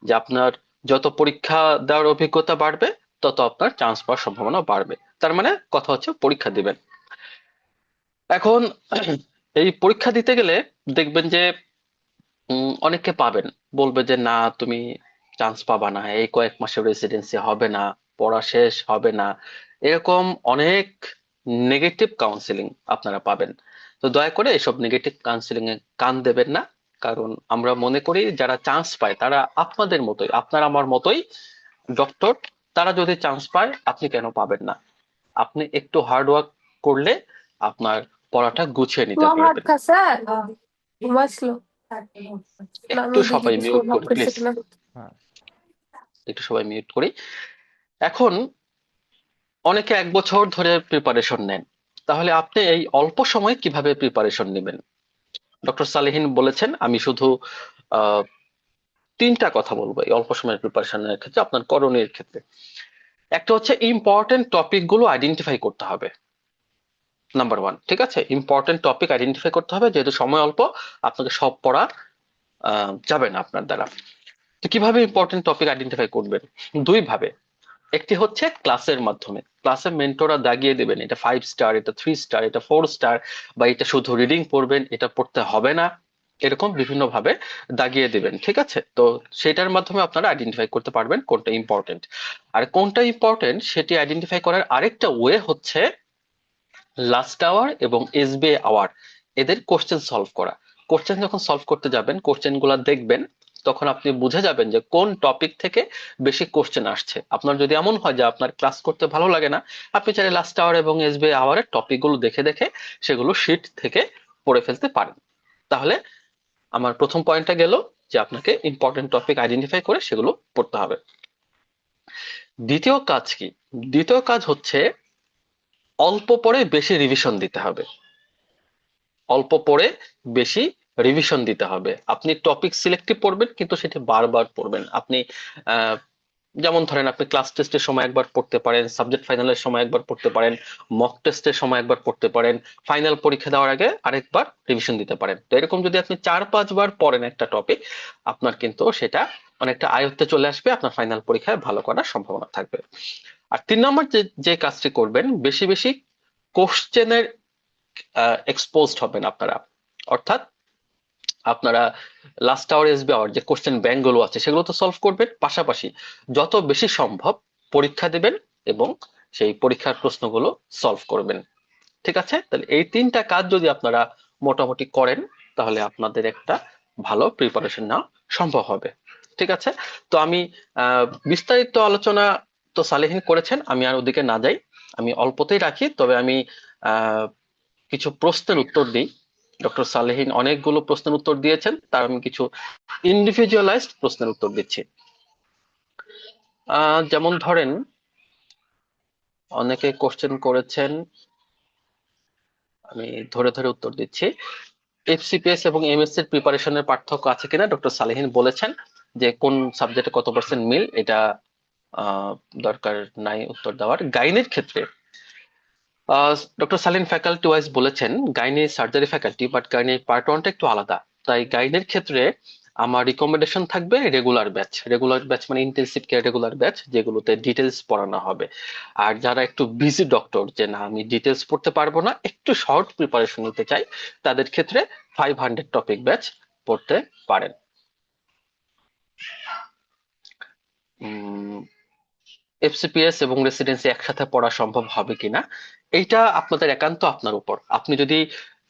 Speaker 5: যে আপনার যত পরীক্ষা দেওয়ার অভিজ্ঞতা বাড়বে তত আপনার চান্স পাওয়ার সম্ভাবনা বাড়বে। তার মানে কথা হচ্ছে পরীক্ষা দিবেন। এখন এই পরীক্ষা দিতে গেলে দেখবেন যে অনেককে পাবেন বলবে যে না, তুমি চান্স পাবা না, এই কয়েক মাসের রেসিডেন্সি হবে না, পড়া শেষ হবে না, এরকম অনেক নেগেটিভ কাউন্সিলিং আপনারা পাবেন। তো দয়া করে এসব নেগেটিভ কাউন্সিলিং এ কান দেবেন না। কারণ আমরা মনে করি যারা চান্স পায় তারা আপনাদের মতোই, আপনার আমার মতোই ডক্টর। তারা যদি চান্স পায় আপনি কেন পাবেন না? আপনি একটু হার্ড ওয়ার্ক করলে আপনার পড়াটা গুছিয়ে নিতে
Speaker 6: তোমার ভাত
Speaker 5: পারবেন।
Speaker 6: খাসা ঘুমাইছিল না
Speaker 5: একটু
Speaker 6: আমি দিদি
Speaker 5: সবাই
Speaker 6: কিছু
Speaker 5: মিউট
Speaker 6: ভাব
Speaker 5: করি
Speaker 6: করছে
Speaker 5: প্লিজ,
Speaker 6: কিনা
Speaker 1: হ্যাঁ।
Speaker 5: একটু সবাই মিউট করি। এখন অনেকে 1 বছর ধরে প্রিপারেশন নেন, তাহলে আপনি এই অল্প সময়ে কিভাবে প্রিপারেশন নেবেন? ডক্টর সালেহিন বলেছেন, আমি শুধু আহ 3টা কথা বলবো এই অল্প সময়ের প্রিপারেশনের ক্ষেত্রে, আপনার করণীয় ক্ষেত্রে। একটা হচ্ছে ইম্পর্টেন্ট টপিক গুলো আইডেন্টিফাই করতে হবে, নাম্বার ওয়ান। ঠিক আছে, ইম্পর্টেন্ট টপিক আইডেন্টিফাই করতে হবে, যেহেতু সময় অল্প, আপনাকে সব পড়া যাবে না আপনার দ্বারা। তো কিভাবে ইম্পর্টেন্ট টপিক আইডেন্টিফাই করবেন? 2 ভাবে। একটি হচ্ছে ক্লাসের মাধ্যমে, ক্লাসে মেন্টররা দাগিয়ে দেবেন এটা 5 স্টার, এটা 3 স্টার, এটা 4 স্টার, বা এটা শুধু রিডিং পড়বেন, এটা পড়তে হবে না, এরকম বিভিন্ন ভাবে দাগিয়ে দিবেন। ঠিক আছে, তো সেটার মাধ্যমে আপনারা আইডেন্টিফাই করতে পারবেন কোনটা ইম্পর্টেন্ট। আর কোনটা ইম্পর্টেন্ট সেটি আইডেন্টিফাই করার আরেকটা ওয়ে হচ্ছে লাস্ট আওয়ার এবং এসবিআই আওয়ার, এদের কোশ্চেন সলভ করা। কোশ্চেন যখন সলভ করতে যাবেন, কোশ্চেন গুলা দেখবেন, তখন আপনি বুঝে যাবেন যে কোন টপিক থেকে বেশি কোশ্চেন আসছে। আপনার যদি এমন হয় যে আপনার ক্লাস করতে ভালো লাগে না, আপনি চাইলে লাস্ট আওয়ার এবং এসবিআই আওয়ারের টপিক গুলো দেখে দেখে সেগুলো শিট থেকে পড়ে ফেলতে পারেন। তাহলে আমার প্রথম পয়েন্টটা গেল যে আপনাকে ইম্পর্টেন্ট টপিক আইডেন্টিফাই করে সেগুলো পড়তে হবে। দ্বিতীয় কাজ কি? দ্বিতীয় কাজ হচ্ছে অল্প পড়ে বেশি রিভিশন দিতে হবে। অল্প পড়ে বেশি রিভিশন দিতে হবে। আপনি টপিক সিলেক্টিভ পড়বেন, কিন্তু সেটা বারবার পড়বেন। আপনি আহ, যেমন ধরেন আপনি ক্লাস টেস্টের সময় একবার পড়তে পারেন, সাবজেক্ট ফাইনালের সময় একবার পড়তে পারেন, মক টেস্টের সময় একবার পড়তে পারেন, ফাইনাল পরীক্ষা দেওয়ার আগে আরেকবার রিভিশন দিতে পারেন। তো এরকম যদি আপনি 4-5 বার পড়েন একটা টপিক, আপনার কিন্তু সেটা অনেকটা আয়ত্তে চলে আসবে, আপনার ফাইনাল পরীক্ষায় ভালো করার সম্ভাবনা থাকবে। আর 3 নম্বর যে যে কাজটি করবেন, বেশি বেশি কোশ্চেনের এক্সপোজড হবেন আপনারা। অর্থাৎ আপনারা লাস্ট আওয়ার এসবি আওয়ার যে কোশ্চেন ব্যাংক গুলো আছে সেগুলো তো সলভ করবেন, পাশাপাশি যত বেশি সম্ভব পরীক্ষা দেবেন এবং সেই পরীক্ষার প্রশ্নগুলো সলভ করবেন। ঠিক আছে, তাহলে এই তিনটা কাজ যদি আপনারা মোটামুটি করেন তাহলে আপনাদের একটা ভালো প্রিপারেশন নেওয়া সম্ভব হবে। ঠিক আছে, তো আমি বিস্তারিত আলোচনা তো সালেহিন করেছেন, আমি আর ওদিকে না যাই, আমি অল্পতেই রাখি। তবে আমি আহ কিছু প্রশ্নের উত্তর দিই। ডক্টর সালেহিন অনেকগুলো প্রশ্নের উত্তর দিয়েছেন, তার আমি কিছু ইন্ডিভিজুয়ালাইজড প্রশ্নের উত্তর দিচ্ছি। যেমন ধরেন, অনেকে কোশ্চেন করেছেন, আমি ধরে ধরে উত্তর দিচ্ছি। এফসিপিএস এবং এমএসসি এর প্রিপারেশনের পার্থক্য আছে কিনা ডক্টর সালেহিন বলেছেন যে কোন সাবজেক্টে কত পার্সেন্ট মিল, এটা দরকার নাই উত্তর দেওয়ার। গাইনির ক্ষেত্রে ডক্টর সালিন ফ্যাকাল্টি ওয়াইজ বলেছেন gynae surgery faculty, but gynae part ওয়ানটা একটু আলাদা। তাই গাইনির ক্ষেত্রে আমার রিকমেন্ডেশন থাকবে রেগুলার ব্যাচ। রেগুলার ব্যাচ মানে ইন্টেনসিভ কেয়ার রেগুলার ব্যাচ, যেগুলোতে ডিটেলস পড়ানো হবে। আর যারা একটু বিজি ডক্টর, যে না আমি ডিটেলস পড়তে পারবো না, একটু শর্ট প্রিপারেশন নিতে চাই, তাদের ক্ষেত্রে 500 টপিক ব্যাচ পড়তে পারেন। এফসিপিএস এবং রেসিডেন্সি একসাথে পড়া সম্ভব হবে কিনা এইটা আপনাদের একান্ত আপনার উপর। আপনি যদি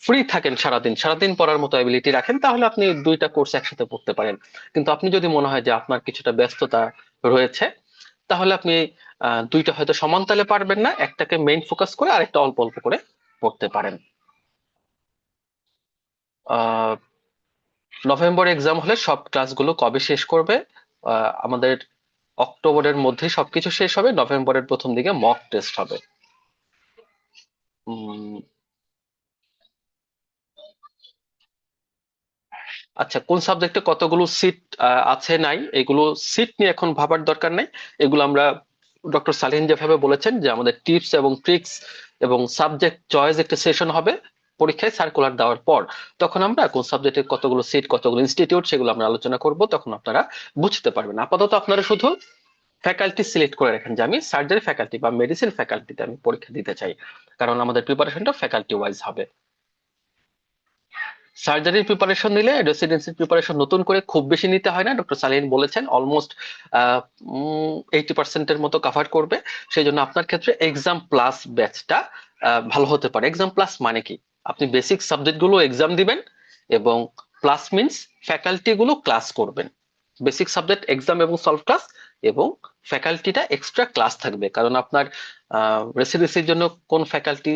Speaker 5: ফ্রি থাকেন সারাদিন, সারাদিন পড়ার মতো অ্যাবিলিটি রাখেন, তাহলে আপনি দুইটা কোর্স একসাথে পড়তে পারেন। কিন্তু আপনি যদি মনে হয় যে আপনার কিছুটা ব্যস্ততা রয়েছে, তাহলে আপনি দুইটা হয়তো সমান তালে পারবেন না, একটাকে মেইন ফোকাস করে আরেকটা অল্প অল্প করে পড়তে পারেন। নভেম্বর এক্সাম হলে সব ক্লাসগুলো কবে শেষ করবে? আমাদের অক্টোবরের মধ্যে সবকিছু শেষ হবে, নভেম্বরের প্রথম দিকে মক টেস্ট হবে। উম, আচ্ছা, কোন সাবজেক্টে কতগুলো সিট আছে নাই, এগুলো সিট নিয়ে এখন ভাবার দরকার নাই। এগুলো আমরা ডক্টর সালিন যেভাবে বলেছেন যে আমাদের টিপস এবং ট্রিক্স এবং সাবজেক্ট চয়েস একটা সেশন হবে পরীক্ষায় সার্কুলার দেওয়ার পর, তখন আমরা কোন সাবজেক্টে কতগুলো সিট কতগুলো ইনস্টিটিউট সেগুলো আমরা আলোচনা করব, তখন আপনারা বুঝতে পারবেন। আপাতত আপনারা শুধু ফ্যাকাল্টি সিলেক্ট করে রাখেন যে আমি সার্জারি ফ্যাকাল্টি বা মেডিসিন ফ্যাকাল্টিতে আমি পরীক্ষা দিতে চাই, কারণ আমাদের প্রিপারেশনটা ফ্যাকাল্টি ওয়াইজ হবে। সার্জারির প্রিপারেশন নিলে রেসিডেন্সির প্রিপারেশন নতুন করে খুব বেশি নিতে হয় না, ডক্টর সালিন বলেছেন অলমোস্ট 80% মতো কভার করবে। সেই জন্য আপনার ক্ষেত্রে এক্সাম প্লাস ব্যাচটা ভালো হতে পারে। এক্সাম প্লাস মানে কি, আপনি বেসিক সাবজেক্টগুলো এক্সাম দিবেন এবং প্লাস মিনস ফ্যাকাল্টি গুলো ক্লাস করবেন। বেসিক সাবজেক্ট এক্সাম এবং সলভ ক্লাস, এবং ফ্যাকাল্টিটা এক্সট্রা ক্লাস থাকবে, কারণ আপনার রেসিডেন্সির জন্য কোন ফ্যাকাল্টি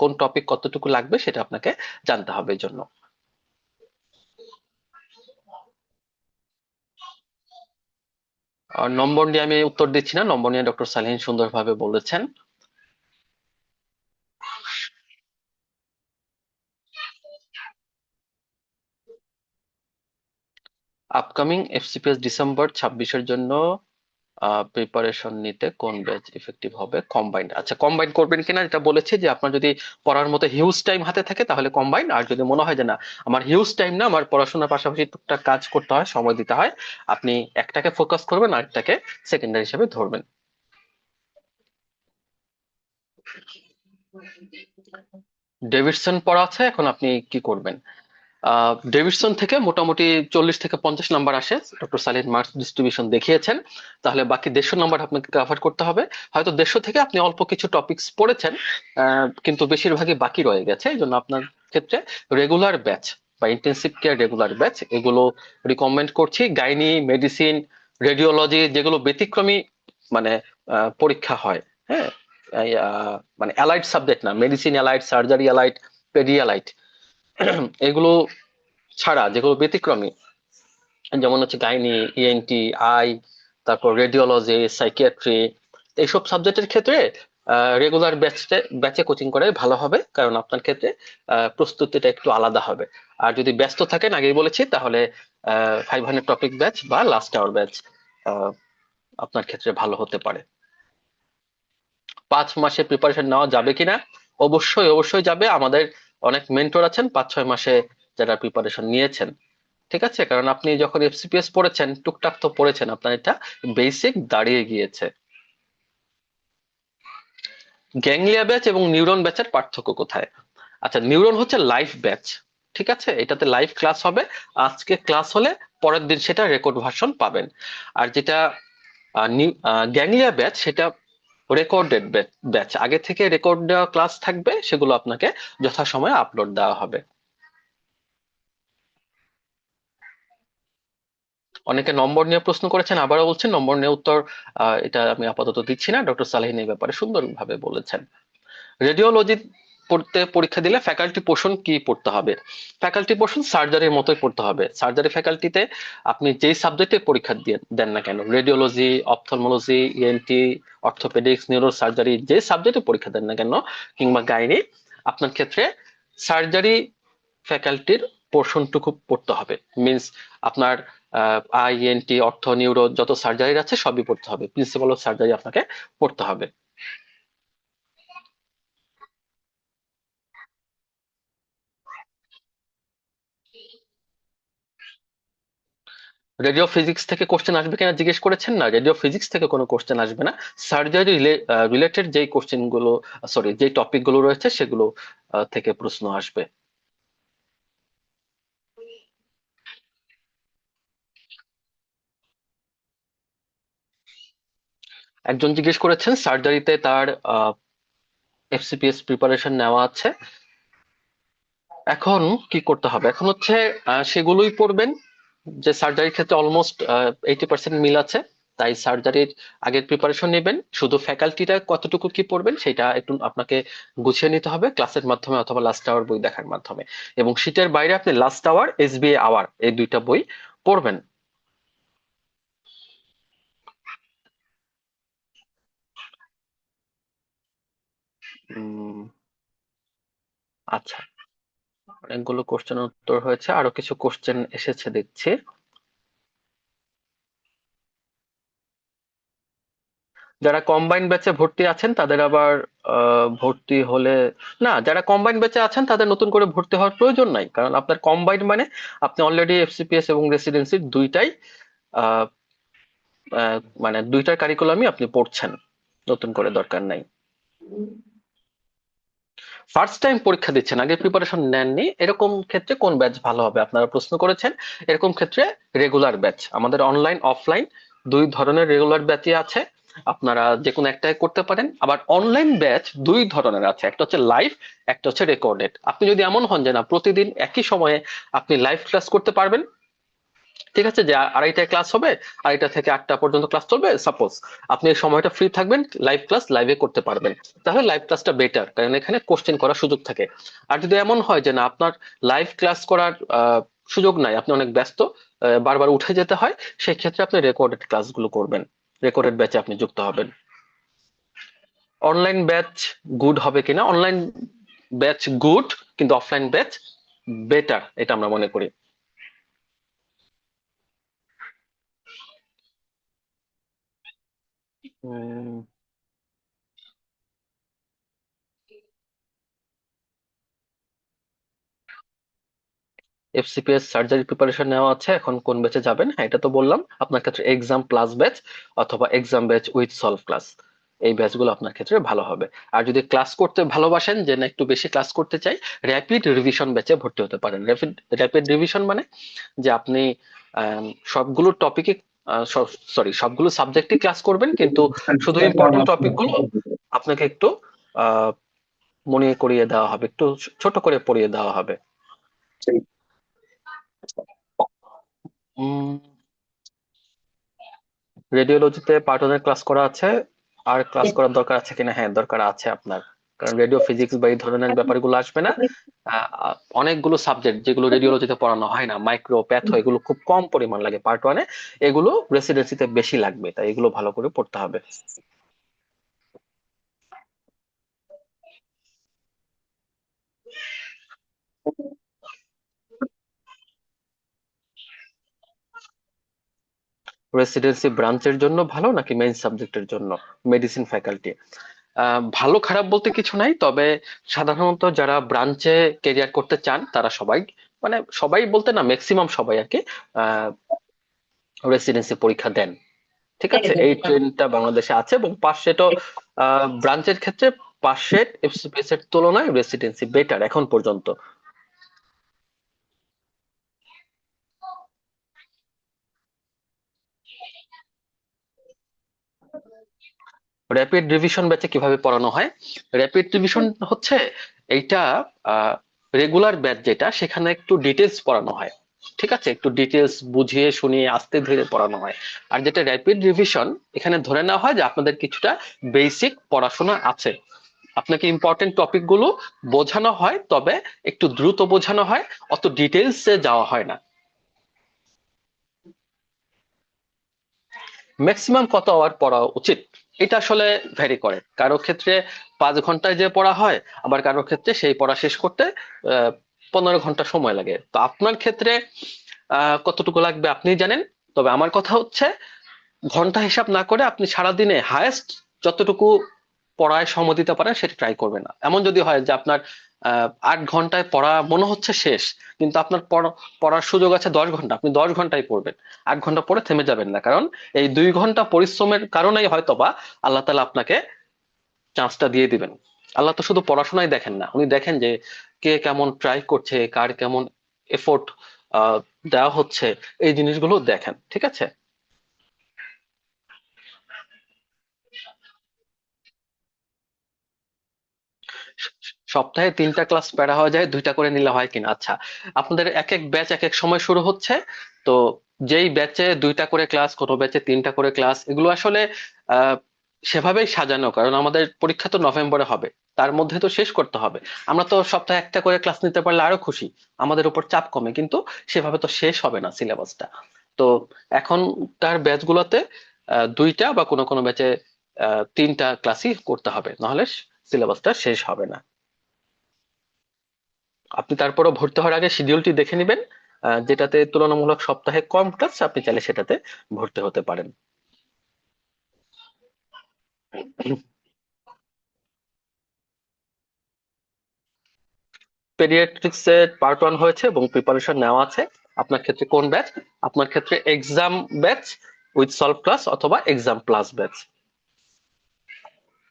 Speaker 5: কোন টপিক কতটুকু লাগবে সেটা আপনাকে জানতে হবে। এই জন্য আর নম্বর নিয়ে আমি উত্তর দিচ্ছি না, নম্বর নিয়ে ডক্টর সালিন সুন্দরভাবে বলেছেন। আপকামিং এফসিপিএস ডিসেম্বর 26-এর জন্য প্রিপারেশন নিতে কোন ব্যাচ ইফেক্টিভ হবে? কম্বাইন্ড। আচ্ছা, কম্বাইন করবেন কিনা এটা বলেছি যে আপনার যদি পড়ার মতো হিউজ টাইম হাতে থাকে তাহলে কম্বাইন, আর যদি মনে হয় যে না আমার হিউজ টাইম না, আমার পড়াশোনার পাশাপাশি টুকটাক কাজ করতে হয়, সময় দিতে হয়, আপনি একটাকে ফোকাস করবেন আর একটাকে সেকেন্ডারি হিসেবে ধরবেন। ডেভিডসন পড়া আছে, এখন আপনি কি করবেন? ডেভিডসন থেকে মোটামুটি 40 থেকে 50 নাম্বার আসে, ডক্টর সালিন মার্কস ডিস্ট্রিবিউশন দেখিয়েছেন। তাহলে বাকি 150 নাম্বার আপনাকে কভার করতে হবে। হয়তো 150 থেকে আপনি অল্প কিছু টপিকস পড়েছেন, কিন্তু বেশিরভাগই বাকি রয়ে গেছে। এই জন্য আপনার ক্ষেত্রে রেগুলার ব্যাচ বা ইন্টেনসিভ কেয়ার রেগুলার ব্যাচ এগুলো রিকমেন্ড করছি। গাইনি, মেডিসিন, রেডিওলজি যেগুলো ব্যতিক্রমী মানে পরীক্ষা হয়, হ্যাঁ, মানে অ্যালাইড সাবজেক্ট না, মেডিসিন অ্যালাইড, সার্জারি অ্যালাইড, পেডিয়ালাইড, এগুলো ছাড়া যেগুলো ব্যতিক্রমী, যেমন হচ্ছে গাইনি, ইএনটি, আই, তারপর রেডিওলজি, সাইকিয়াট্রি, এইসব সাবজেক্টের ক্ষেত্রে রেগুলার ব্যাচে কোচিং করাই ভালো হবে, কারণ আপনার ক্ষেত্রে প্রস্তুতিটা একটু আলাদা হবে। আর যদি ব্যস্ত থাকেন, আগেই বলেছি, তাহলে 500 টপিক ব্যাচ বা লাস্ট আওয়ার ব্যাচ আপনার ক্ষেত্রে ভালো হতে পারে। 5 মাসে প্রিপারেশন নেওয়া যাবে কিনা? অবশ্যই অবশ্যই যাবে। আমাদের অনেক মেন্টর আছেন 5-6 মাসে যারা প্রিপারেশন নিয়েছেন। ঠিক আছে, কারণ আপনি যখন এফসিপিএস পড়েছেন টুকটাক তো পড়েছেন, আপনার এটা বেসিক দাঁড়িয়ে গিয়েছে। গ্যাংলিয়া ব্যাচ এবং নিউরন ব্যাচের পার্থক্য কোথায়? আচ্ছা, নিউরন হচ্ছে লাইফ ব্যাচ, ঠিক আছে, এটাতে লাইভ ক্লাস হবে। আজকে ক্লাস হলে পরের দিন সেটা রেকর্ড ভার্সন পাবেন। আর যেটা গ্যাংলিয়া ব্যাচ, সেটা রেকর্ডেড ব্যাচ, আগে থেকে রেকর্ড দেওয়া ক্লাস থাকবে, সেগুলো আপনাকে যথাসময়ে আপলোড দেওয়া হবে। অনেকে নম্বর নিয়ে প্রশ্ন করেছেন, আবারও বলছেন নম্বর নিয়ে উত্তর এটা আমি আপাতত দিচ্ছি না। ডক্টর সালেহিন এই ব্যাপারে সুন্দরভাবে বলেছেন। রেডিওলজি পড়তে পরীক্ষা দিলে ফ্যাকাল্টি পোর্শন কি পড়তে হবে? ফ্যাকাল্টি পোর্শন সার্জারির মতোই পড়তে হবে। সার্জারি ফ্যাকাল্টিতে আপনি যেই সাবজেক্টে পরীক্ষা দেন না কেন, radiology, ophthalmology, ENT, orthopaedics, neuro surgery, যে সাবজেক্টে পরীক্ষা দেন না কেন, কিংবা গাইনি, আপনার ক্ষেত্রে সার্জারি ফ্যাকাল্টির পোর্শনটুকু পড়তে হবে। মিনস আপনার আইএনটি, অর্থ, নিউরো যত সার্জারি আছে সবই পড়তে হবে। প্রিন্সিপাল অফ সার্জারি আপনাকে পড়তে হবে। রেডিও ফিজিক্স থেকে কোশ্চেন আসবে কিনা জিজ্ঞেস করেছেন না, রেডিও ফিজিক্স থেকে কোনো কোশ্চেন আসবে না। সার্জারি রিলেটেড যেই কোশ্চেন গুলো, সরি, যেই টপিক গুলো রয়েছে সেগুলো থেকে প্রশ্ন আসবে। একজন জিজ্ঞেস করেছেন সার্জারিতে তার এফসিপিএস প্রিপারেশন নেওয়া আছে, এখন কি করতে হবে? এখন হচ্ছে সেগুলোই পড়বেন, যে সার্জারির ক্ষেত্রে অলমোস্ট 80% মিল আছে, তাই সার্জারির আগের প্রিপারেশন নেবেন। শুধু ফ্যাকাল্টিটা কতটুকু কি পড়বেন সেটা একটু আপনাকে গুছিয়ে নিতে হবে ক্লাসের মাধ্যমে অথবা লাস্ট আওয়ার বই দেখার মাধ্যমে। এবং শীটের বাইরে আপনি লাস্ট আওয়ার, এসবিএ আওয়ার, এই দুইটা বই পড়বেন। উম, আচ্ছা, অনেকগুলো কোশ্চেন উত্তর হয়েছে, আরো কিছু কোশ্চেন এসেছে দেখছি। যারা কম্বাইন ব্যাচে ভর্তি আছেন তাদের আবার ভর্তি হলে, না, যারা কম্বাইন ব্যাচে আছেন তাদের নতুন করে ভর্তি হওয়ার প্রয়োজন নাই, কারণ আপনার কম্বাইন মানে আপনি অলরেডি এফসিপিএস এবং রেসিডেন্সির দুইটাই আহ, মানে দুইটার কারিকুলামই আপনি পড়ছেন, নতুন করে দরকার নাই। ফার্স্ট টাইম পরীক্ষা দিচ্ছেন, আগে প্রিপারেশন নেননি, এরকম ক্ষেত্রে কোন ব্যাচ ভালো হবে আপনারা প্রশ্ন করেছেন। এরকম ক্ষেত্রে রেগুলার ব্যাচ, আমাদের অনলাইন অফলাইন দুই ধরনের রেগুলার ব্যাচই আছে, আপনারা যে কোনো একটাই করতে পারেন। আবার অনলাইন ব্যাচ দুই ধরনের আছে, একটা হচ্ছে লাইভ, একটা হচ্ছে রেকর্ডেড। আপনি যদি এমন হন যে না প্রতিদিন একই সময়ে আপনি লাইভ ক্লাস করতে পারবেন, ঠিক আছে, যে 2:30টায় ক্লাস হবে, 2:30টা থেকে 8টা পর্যন্ত ক্লাস চলবে, সাপোজ আপনি এই সময়টা ফ্রি থাকবেন, লাইভ ক্লাস লাইভে করতে পারবেন, তাহলে লাইভ ক্লাসটা বেটার, কারণ এখানে কোশ্চেন করার সুযোগ থাকে। আর যদি এমন হয় যে না আপনার লাইভ ক্লাস করার সুযোগ নাই, আপনি অনেক ব্যস্ত, বারবার উঠে যেতে হয়, সেই ক্ষেত্রে আপনি রেকর্ডেড ক্লাসগুলো করবেন, রেকর্ডেড ব্যাচে আপনি যুক্ত হবেন। অনলাইন ব্যাচ গুড হবে কিনা, অনলাইন ব্যাচ গুড, কিন্তু অফলাইন ব্যাচ বেটার, এটা আমরা মনে করি। উম, এফসিপিএস সার্জারি প্রিপারেশন নেওয়া আছে, এখন কোন ব্যাচে যাবেন? হ্যাঁ, এটা তো বললাম, আপনার ক্ষেত্রে এক্সাম প্লাস ব্যাচ অথবা exam batch with solve class, এই ব্যাচগুলো আপনার ক্ষেত্রে ভালো হবে। আর যদি ক্লাস করতে ভালোবাসেন, যে না একটু বেশি ক্লাস করতে চাই, র্যাপিড রিভিশন ব্যাচে ভর্তি হতে পারেন। র্যাপিড রিভিশন মানে যে আপনি সবগুলো টপিকে, সরি, সবগুলো সাবজেক্টে ক্লাস করবেন, কিন্তু শুধু ইম্পর্টেন্ট টপিকগুলো আপনাকে একটু আহ মনে করিয়ে দেওয়া হবে, একটু ছোট করে পড়িয়ে দেওয়া হবে। রেডিওলজিতে পার্ট 1 এর ক্লাস করা আছে, আর ক্লাস করার দরকার আছে কিনা? হ্যাঁ, দরকার আছে আপনার, কারণ রেডিও ফিজিক্স বা এই ধরনের ব্যাপারগুলো আসবে না। অনেকগুলো সাবজেক্ট যেগুলো রেডিওলজিতে পড়ানো হয় না, মাইক্রো, প্যাথো, এগুলো খুব কম পরিমাণ লাগে পার্ট 1-এ, এগুলো রেসিডেন্সিতে বেশি লাগবে, তাই এগুলো ভালো করে পড়তে হবে। রেসিডেন্সি ব্রাঞ্চের জন্য ভালো নাকি মেইন সাবজেক্টের জন্য? মেডিসিন ফ্যাকাল্টি ভালো খারাপ বলতে কিছু নাই, তবে সাধারণত যারা ব্রাঞ্চে কেরিয়ার করতে চান তারা সবাই, মানে সবাই বলতে না, ম্যাক্সিমাম সবাই আর কি রেসিডেন্সি পরীক্ষা দেন। ঠিক আছে, এই ট্রেন্ডটা বাংলাদেশে আছে, এবং পাস সেটও ব্রাঞ্চের ক্ষেত্রে পাস সেট এফসিপিএস এর তুলনায় রেসিডেন্সি বেটার এখন পর্যন্ত। র্যাপিড রিভিশন ব্যাচে কিভাবে পড়ানো হয়? র্যাপিড রিভিশন হচ্ছে এইটা রেগুলার ব্যাচ যেটা, সেখানে একটু ডিটেলস পড়ানো হয়, ঠিক আছে, একটু ডিটেলস বুঝিয়ে শুনিয়ে আস্তে ধীরে পড়ানো হয়। আর যেটা র্যাপিড রিভিশন, এখানে ধরে নেওয়া হয় যে আপনাদের কিছুটা বেসিক পড়াশোনা আছে, আপনাকে ইম্পর্টেন্ট টপিক গুলো বোঝানো হয়, তবে একটু দ্রুত বোঝানো হয়, অত ডিটেলসে যাওয়া হয় না। ম্যাক্সিমাম কত আওয়ার পড়া উচিত, এটা আসলে ভ্যারি করে, কারো ক্ষেত্রে 5 ঘন্টায় যে পড়া হয়, আবার কারো ক্ষেত্রে সেই পড়া শেষ করতে 15 ঘন্টা সময় লাগে। তো আপনার ক্ষেত্রে কতটুকু লাগবে আপনি জানেন। তবে আমার কথা হচ্ছে, ঘন্টা হিসাব না করে আপনি সারাদিনে হায়েস্ট যতটুকু পড়ায় সময় দিতে পারেন সেটা ট্রাই করবেন না। এমন যদি হয় যে আপনার 8 ঘন্টায় পড়া মনে হচ্ছে শেষ, কিন্তু আপনার পড়ার সুযোগ আছে 10 ঘন্টা, আপনি 10 ঘন্টায় পড়বেন, 8 ঘন্টা পরে থেমে যাবেন না, কারণ এই 2 ঘন্টা পরিশ্রমের কারণেই হয়তোবা আল্লাহ তাআলা আপনাকে চান্সটা দিয়ে দিবেন। আল্লাহ তো শুধু পড়াশোনাই দেখেন না, উনি দেখেন যে কে কেমন ট্রাই করছে, কার কেমন এফোর্ট দেওয়া হচ্ছে, এই জিনিসগুলো দেখেন, ঠিক আছে। সপ্তাহে 3টা ক্লাস প্যারা হয়ে যায়, 2টা করে নিলে হয় কিনা? আচ্ছা, আপনাদের এক এক ব্যাচ এক এক সময় শুরু হচ্ছে, তো যেই ব্যাচে 2টা করে ক্লাস, কোনো ব্যাচে 3টা করে ক্লাস, এগুলো আসলে আহ সেভাবেই সাজানো, কারণ আমাদের পরীক্ষা তো নভেম্বরে হবে, তার মধ্যে তো শেষ করতে হবে। আমরা তো সপ্তাহে একটা করে ক্লাস নিতে পারলে আরো খুশি, আমাদের উপর চাপ কমে, কিন্তু সেভাবে তো শেষ হবে না সিলেবাসটা। তো এখনকার ব্যাচ গুলোতে 2টা বা কোনো কোনো ব্যাচে 3টা ক্লাসই করতে হবে, নাহলে সিলেবাসটা শেষ হবে না। আপনি তারপরও ভর্তি হওয়ার আগে শিডিউলটি দেখে নেবেন, যেটাতে তুলনামূলক সপ্তাহে কম ক্লাস, আপনি চাইলে সেটাতে ভর্তি হতে পারেন। পেডিয়াট্রিক্স এর পার্ট 1 হয়েছে এবং প্রিপারেশন নেওয়া আছে। আপনার ক্ষেত্রে কোন ব্যাচ? আপনার ক্ষেত্রে exam batch with solve class অথবা এক্সাম প্লাস ব্যাচ।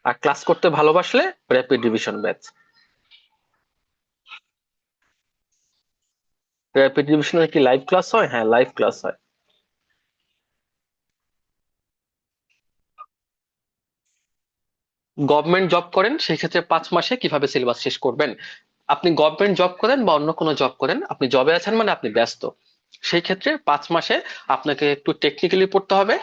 Speaker 5: আর ক্লাস করতে ভালোবাসলে র্যাপিড রিভিশন ব্যাচ। র্যাপিড রিভিশনের কি লাইভ ক্লাস হয়? হ্যাঁ, লাইভ ক্লাস হয়। গভর্নমেন্ট জব করেন, সেই ক্ষেত্রে 5 মাসে কিভাবে সিলেবাস শেষ করবেন? আপনি গভর্নমেন্ট জব করেন বা অন্য কোনো জব করেন, আপনি জবে আছেন মানে আপনি ব্যস্ত, সেই ক্ষেত্রে 5 মাসে আপনাকে একটু টেকনিক্যালি পড়তে হবে।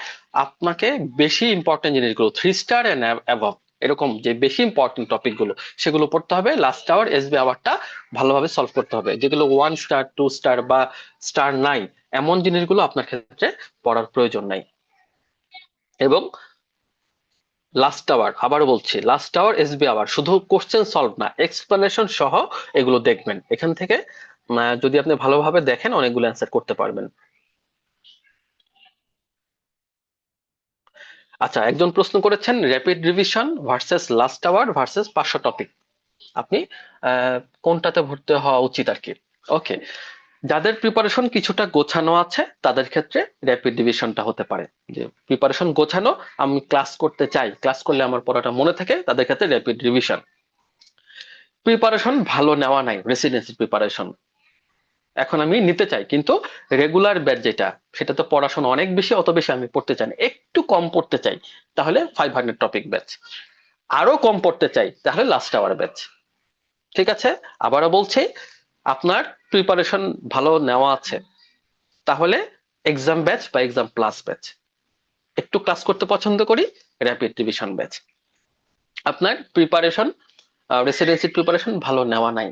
Speaker 5: আপনাকে বেশি ইম্পর্টেন্ট জিনিসগুলো 3 স্টার এন্ড অ্যাবভ, এরকম যে বেশি ইম্পর্টেন্ট টপিক গুলো, সেগুলো পড়তে হবে। লাস্ট আওয়ার, এসবি আওয়ারটা ভালোভাবে সলভ করতে হবে। যেগুলো 1 স্টার 2 স্টার বা স্টার নাই, এমন জিনিসগুলো আপনার ক্ষেত্রে পড়ার প্রয়োজন নাই। এবং লাস্ট আওয়ার, আবারও বলছি, লাস্ট আওয়ার, এসবি আওয়ার শুধু কোশ্চেন সলভ না, এক্সপ্লেনেশন সহ এগুলো দেখবেন। এখান থেকে যদি আপনি ভালোভাবে দেখেন, অনেকগুলো অ্যান্সার করতে পারবেন। আচ্ছা, একজন প্রশ্ন করেছেন rapid revision versus last hour versus 500 topic, আপনি আহ, কোনটাতে ভর্তি হওয়া উচিত আর কি। ওকে, যাদের প্রিপারেশন কিছুটা গোছানো আছে তাদের ক্ষেত্রে র্যাপিড রিভিশনটা হতে পারে। যে প্রিপারেশন গোছানো, আমি ক্লাস করতে চাই, ক্লাস করলে আমার পড়াটা মনে থাকে, তাদের ক্ষেত্রে র্যাপিড রিভিশন। প্রিপারেশন ভালো নেওয়া নাই, রেসিডেন্সি প্রিপারেশন এখন আমি নিতে চাই, কিন্তু রেগুলার ব্যাচ যেটা, সেটা তো পড়াশোনা অনেক বেশি, অত বেশি আমি পড়তে চাই না, একটু কম পড়তে চাই, তাহলে 500 টপিক ব্যাচ। আরো কম পড়তে চাই, তাহলে লাস্ট আওয়ার ব্যাচ। ঠিক আছে, আবারও বলছি, আপনার প্রিপারেশন ভালো নেওয়া আছে, তাহলে এক্সাম ব্যাচ বা এক্সাম প্লাস ব্যাচ। একটু ক্লাস করতে পছন্দ করি, র্যাপিড রিভিশন ব্যাচ। আপনার প্রিপারেশন, রেসিডেন্সি প্রিপারেশন ভালো নেওয়া নাই,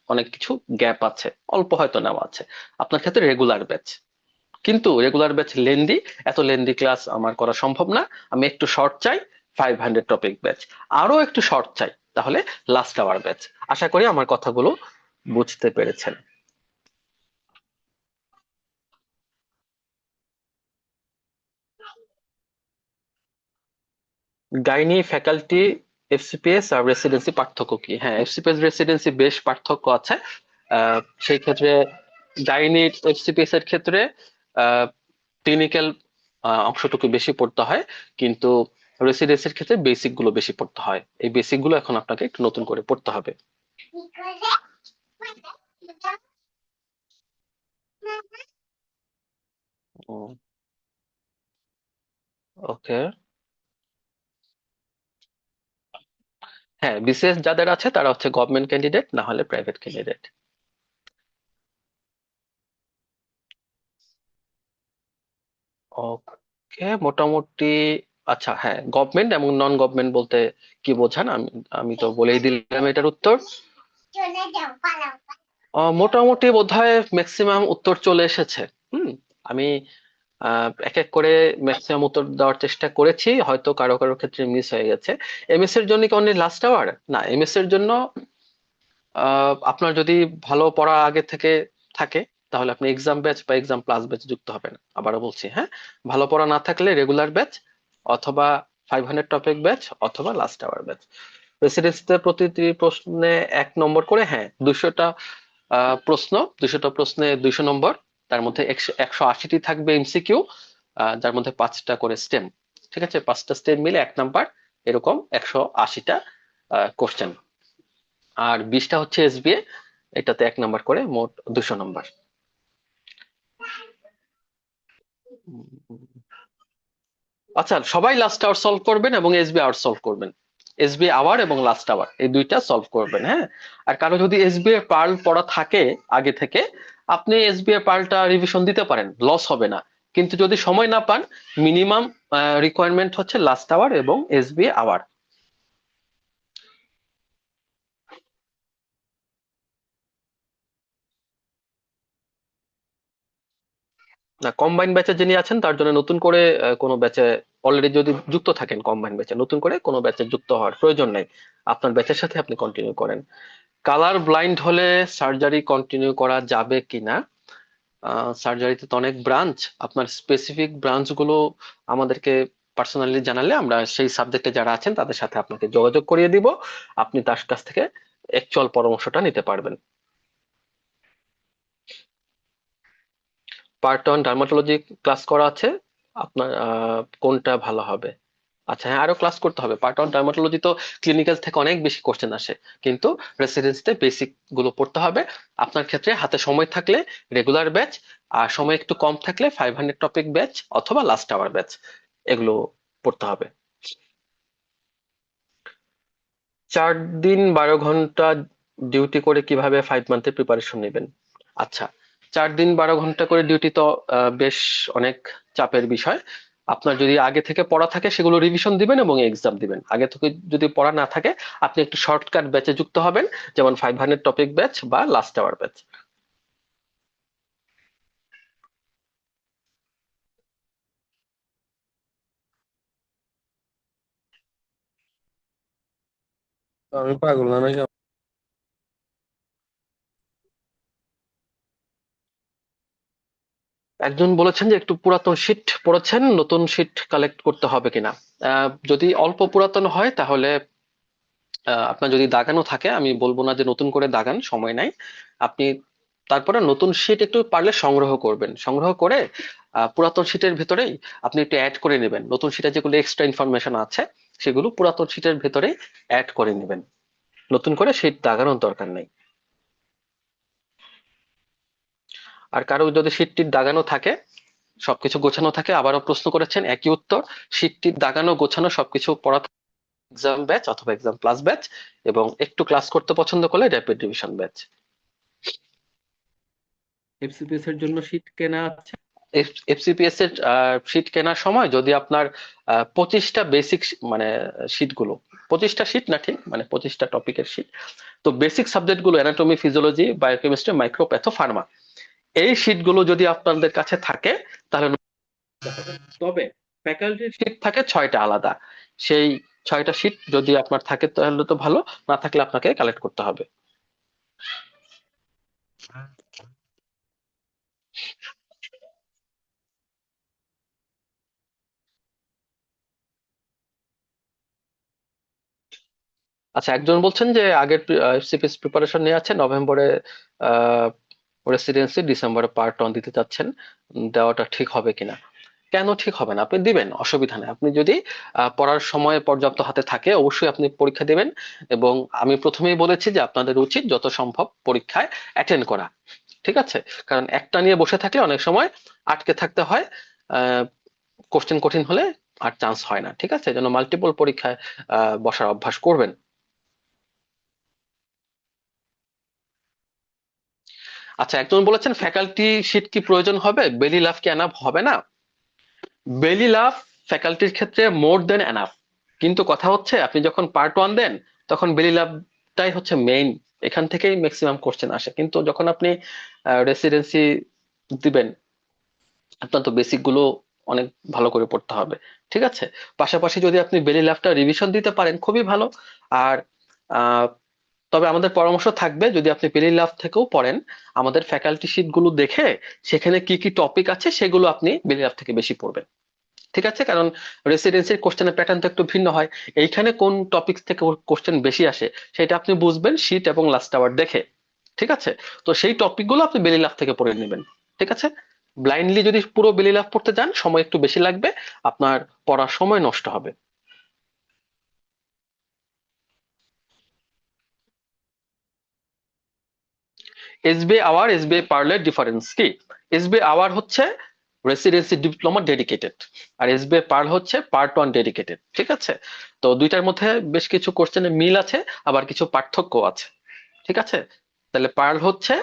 Speaker 5: অনেক কিছু গ্যাপ আছে, অল্প হয়তো নেওয়া আছে, আপনার ক্ষেত্রে রেগুলার ব্যাচ। কিন্তু রেগুলার ব্যাচ লেন্দি, এত লেন্দি ক্লাস আমার করা সম্ভব না, আমি একটু শর্ট চাই, 500 টপিক ব্যাচ। আরো একটু শর্ট চাই, তাহলে লাস্ট আওয়ার ব্যাচ। আশা করি আমার কথাগুলো বুঝতে পেরেছেন। গাইনি, ফ্যাকাল্টি, এফসিপিএস আর রেসিডেন্সি পার্থক্য কি? হ্যাঁ, এফসিপিএস রেসিডেন্সি বেশ পার্থক্য আছে। সেই ক্ষেত্রে গাইনি এফসিপিএস এর ক্ষেত্রে ক্লিনিক্যাল অংশটুকু বেশি পড়তে হয়, কিন্তু রেসিডেন্সির ক্ষেত্রে বেসিক গুলো বেশি পড়তে হয়। এই বেসিক গুলো এখন আপনাকে একটু নতুন করে পড়তে হবে। ওকে, হ্যাঁ, বিসিএস যাদের আছে তারা হচ্ছে গভর্নমেন্ট ক্যান্ডিডেট, না হলে প্রাইভেট ক্যান্ডিডেট। ওকে, মোটামুটি। আচ্ছা, হ্যাঁ, গভর্নমেন্ট এবং নন গভর্নমেন্ট বলতে কি বোঝান? আমি আমি তো বলেই দিলাম এটার উত্তর। মোটামুটি বোধহয় ম্যাক্সিমাম উত্তর চলে এসেছে। আমি এক এক করে ম্যাক্সিমাম উত্তর দেওয়ার চেষ্টা করেছি, হয়তো কারো কারো ক্ষেত্রে মিস হয়ে গেছে। এমএস এর জন্য কি অনলি লাস্ট আওয়ার? না, এমএস এর জন্য আপনার যদি ভালো পড়া আগে থেকে থাকে তাহলে আপনি এক্সাম ব্যাচ বা এক্সাম প্লাস ব্যাচ যুক্ত হবেন। আবারও বলছি, হ্যাঁ, ভালো পড়া না থাকলে রেগুলার ব্যাচ অথবা 500 টপিক ব্যাচ অথবা লাস্ট আওয়ার ব্যাচ। প্রেসিডেন্সিতে প্রতিটি প্রশ্নে 1 নম্বর করে, হ্যাঁ, 200টা প্রশ্ন, 200টা প্রশ্নে 200 নম্বর। তার মধ্যে 180টি থাকবে এমসিকিউ, যার মধ্যে 5টা করে স্টেম। ঠিক আছে, 5টা স্টেম মিলে 1 নাম্বার, এরকম 180টা কোশ্চেন। আর 20টা হচ্ছে এসবিএ, এটাতে 1 নাম্বার করে, মোট 200 নম্বর। আচ্ছা, সবাই লাস্ট আওয়ার সলভ করবেন এবং এসবি আওয়ার সলভ করবেন। এসবি আওয়ার এবং লাস্ট আওয়ার এই দুইটা সলভ করবেন, হ্যাঁ। আর কারো যদি এসবি এর পার্ল পড়া থাকে আগে থেকে, আপনি এসবি এর পার্লটা রিভিশন দিতে পারেন, লস হবে না। কিন্তু যদি সময় না পান, মিনিমাম রিকোয়ারমেন্ট হচ্ছে লাস্ট আওয়ার এবং এসবি আওয়ার। না, কম্বাইন ব্যাচে যিনি আছেন তার জন্য নতুন করে কোনো ব্যাচে অলরেডি যদি যুক্ত থাকেন, কম্বাইন ব্যাচে নতুন করে কোনো ব্যাচে যুক্ত হওয়ার প্রয়োজন নেই। আপনার ব্যাচের সাথে আপনি কন্টিনিউ করেন। কালার ব্লাইন্ড হলে সার্জারি কন্টিনিউ করা যাবে কিনা? সার্জারিতে তো অনেক ব্রাঞ্চ, আপনার স্পেসিফিক ব্রাঞ্চ গুলো আমাদেরকে পার্সোনালি জানালে আমরা সেই সাবজেক্টে যারা আছেন তাদের সাথে আপনাকে যোগাযোগ করিয়ে দিব, আপনি তার কাছ থেকে অ্যাকচুয়াল পরামর্শটা নিতে পারবেন। পার্ট 1 ডার্মাটোলজি ক্লাস করা আছে, আপনার কোনটা ভালো হবে? আচ্ছা, হ্যাঁ, আরো ক্লাস করতে হবে। পার্ট 1 ডার্মাটোলজি তো ক্লিনিক্যাল থেকে অনেক বেশি কোশ্চেন আসে, কিন্তু রেসিডেন্সিতে বেসিক গুলো পড়তে হবে। আপনার ক্ষেত্রে হাতে সময় থাকলে রেগুলার ব্যাচ, আর সময় একটু কম থাকলে 500 টপিক ব্যাচ অথবা লাস্ট আওয়ার ব্যাচ, এগুলো পড়তে হবে। 4 দিন 12 ঘন্টা ডিউটি করে কিভাবে 5 মান্থের প্রিপারেশন নেবেন? আচ্ছা, 4 দিন 12 ঘন্টা করে ডিউটি তো বেশ অনেক চাপের বিষয়। আপনার যদি আগে থেকে পড়া থাকে সেগুলো রিভিশন দিবেন এবং এক্সাম দিবেন। আগে থেকে যদি পড়া না থাকে, আপনি একটু শর্টকাট ব্যাচে যুক্ত হবেন, যেমন 500 টপিক ব্যাচ বা লাস্ট আওয়ার ব্যাচ।
Speaker 7: আমি পাগল না নাকি?
Speaker 5: একজন বলেছেন যে একটু পুরাতন শিট পড়েছেন, নতুন শিট কালেক্ট করতে হবে কিনা। যদি অল্প পুরাতন হয় তাহলে আপনার যদি দাগানো থাকে, আমি বলবো না যে নতুন করে দাগান, সময় নাই। আপনি তারপরে নতুন শীট একটু পারলে সংগ্রহ করবেন, সংগ্রহ করে পুরাতন শীটের ভেতরেই আপনি একটু অ্যাড করে নেবেন। নতুন শীটে যেগুলো এক্সট্রা ইনফরমেশন আছে সেগুলো পুরাতন শীটের ভেতরেই অ্যাড করে নেবেন, নতুন করে শীট দাগানোর দরকার নেই। আর কারো যদি শীট টিট দাগানো থাকে, সবকিছু গোছানো থাকে, আবারও প্রশ্ন করেছেন একই উত্তর, শীট টিট দাগানো গোছানো সবকিছু পড়া, এক্সাম ব্যাচ অথবা এক্সাম প্লাস ব্যাচ, এবং একটু ক্লাস করতে পছন্দ করলে র্যাপিড রিভিশন ব্যাচ। এফসিপিএস এর জন্য শীট কেনা আছে। এফসিপিএস এর শীট কেনার সময় যদি আপনার 25টা বেসিক, মানে শীট গুলো, 25টা শীট না, ঠিক মানে 25টা টপিকের শীট, তো বেসিক সাবজেক্ট গুলো অ্যানাটমি, ফিজিওলজি, বায়োকেমিস্ট্রি, মাইক্রোপ্যাথো, ফার্মা, এই শীট গুলো যদি আপনাদের কাছে থাকে তাহলে, তবে ফ্যাকাল্টির শীট থাকে 6টা আলাদা, সেই 6টা শীট যদি আপনার থাকে তাহলে তো ভালো, না থাকলে আপনাকে কালেক্ট করতে হবে। আচ্ছা, একজন বলছেন যে আগের সিপিএস প্রিপারেশন নিয়ে আছে, নভেম্বরে রেসিডেন্সি, ডিসেম্বরে পার্ট 1 দিতে চাচ্ছেন, দেওয়াটা ঠিক হবে কিনা? কেন ঠিক হবে না? আপনি দিবেন, অসুবিধা নেই। আপনি যদি পড়ার সময় পর্যাপ্ত হাতে থাকে অবশ্যই আপনি পরীক্ষা দিবেন। এবং আমি প্রথমেই বলেছি যে আপনাদের উচিত যত সম্ভব পরীক্ষায় অ্যাটেন্ড করা, ঠিক আছে? কারণ একটা নিয়ে বসে থাকলে অনেক সময় আটকে থাকতে হয়, কোশ্চেন কঠিন হলে আর চান্স হয় না, ঠিক আছে? যেন মাল্টিপল পরীক্ষায় বসার অভ্যাস করবেন। আচ্ছা, একজন বলেছেন ফ্যাকাল্টি শিট কি প্রয়োজন হবে, বেলি লাভ কি এনাফ হবে না? বেলি লাভ ফ্যাকাল্টির ক্ষেত্রে মোর দেন এনাফ, কিন্তু কথা হচ্ছে আপনি যখন পার্ট ওয়ান দেন তখন বেলি লাভটাই হচ্ছে মেইন, এখান থেকেই ম্যাক্সিমাম কোশ্চেন আসে। কিন্তু যখন আপনি রেসিডেন্সি দিবেন আপনার তো বেসিক গুলো অনেক ভালো করে পড়তে হবে, ঠিক আছে? পাশাপাশি যদি আপনি বেলি লাভটা রিভিশন দিতে পারেন খুবই ভালো। আর আহ, তবে আমাদের পরামর্শ থাকবে যদি আপনি বেলি লাভ থেকেও পড়েন, আমাদের ফ্যাকাল্টি শিট গুলো দেখে সেখানে কি কি টপিক আছে সেগুলো আপনি বেলি লাভ থেকে বেশি পড়বেন, ঠিক আছে? কারণ রেসিডেন্সির কোশ্চেনের প্যাটার্ন তো একটু ভিন্ন হয়। এইখানে কোন টপিক থেকে কোশ্চেন বেশি আসে সেটা আপনি বুঝবেন শীট এবং লাস্ট আওয়ার দেখে, ঠিক আছে? তো সেই টপিকগুলো আপনি বেলি লাভ থেকে পড়ে নেবেন, ঠিক আছে? ব্লাইন্ডলি যদি পুরো বেলি লাভ পড়তে যান সময় একটু বেশি লাগবে, আপনার পড়ার সময় নষ্ট হবে। এসবিআই আওয়ার এসবিআই পার্লের ডিফারেন্স কি? এসবিআই আওয়ার হচ্ছে রেসিডেন্সি ডিপ্লোমা ডেডিকেটেড, আর এসবিআই পার্ল হচ্ছে পার্ট ওয়ান ডেডিকেটেড, ঠিক আছে? তো দুইটার মধ্যে বেশ কিছু কোশ্চেনে মিল আছে, আবার কিছু পার্থক্য আছে, ঠিক আছে? তাহলে পার্ল হচ্ছে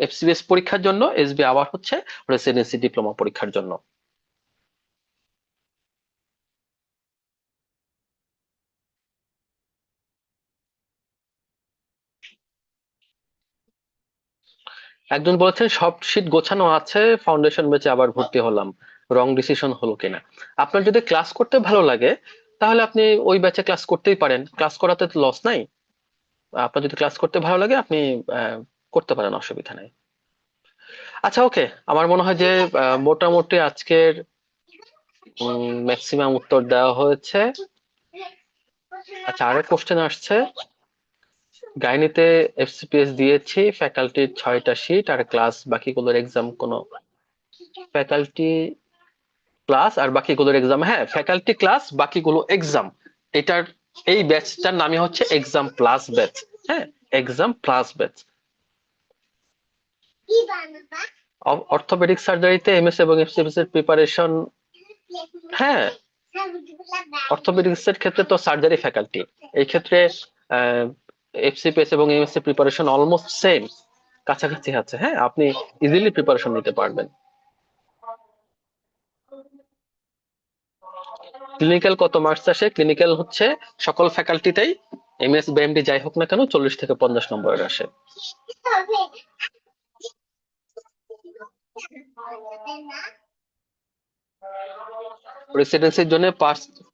Speaker 5: এফসিবিএস পরীক্ষার জন্য, এসবিআই আওয়ার হচ্ছে রেসিডেন্সি ডিপ্লোমা পরীক্ষার জন্য। একজন বলেছেন সব শীট গোছানো আছে, ফাউন্ডেশন ব্যাচে আবার ভর্তি হলাম, রং ডিসিশন হলো কিনা? আপনার যদি ক্লাস করতে ভালো লাগে তাহলে আপনি ওই ব্যাচে ক্লাস করতেই পারেন, ক্লাস করাতে তো লস নাই। আপনার যদি ক্লাস করতে ভালো লাগে আপনি আহ, করতে পারেন, অসুবিধা নেই। আচ্ছা, ওকে, আমার মনে হয় যে মোটামুটি আজকের ম্যাক্সিমাম উত্তর দেওয়া হয়েছে। আচ্ছা, আরেক কোশ্চেন আসছে, গাইনিতে এফসিপিএস দিয়েছি, ফ্যাকাল্টির 6টা শীট আর ক্লাস, বাকিগুলোর এক্সাম কোনো ফ্যাকাল্টি ক্লাস আর বাকিগুলোর এক্সাম, হ্যাঁ ফ্যাকাল্টি ক্লাস বাকিগুলো এক্সাম, এটার এই ব্যাচটার নামই হচ্ছে এক্সাম প্লাস ব্যাচ। হ্যাঁ, এক্সাম প্লাস ব্যাচ। অর্থোপেডিক সার্জারিতে এমএস এবং এফসিপিএস এর প্রিপারেশন, হ্যাঁ অর্থোপেডিক্স এর ক্ষেত্রে তো সার্জারি ফ্যাকাল্টি, এই ক্ষেত্রে এফসিপিএস এবং এমএস এর প্রিপারেশন অলমোস্ট সেম, কাছাকাছি আছে। হ্যাঁ, আপনি ইজিলি প্রিপারেশন নিতে পারবেন। ক্লিনিক্যাল কত মার্কস আসে? ক্লিনিক্যাল হচ্ছে সকল ফ্যাকাল্টিতেই এমএস বা এমডি যাই হোক না কেন 40 থেকে 50 নম্বরের আসে। রেসিডেন্সির জন্য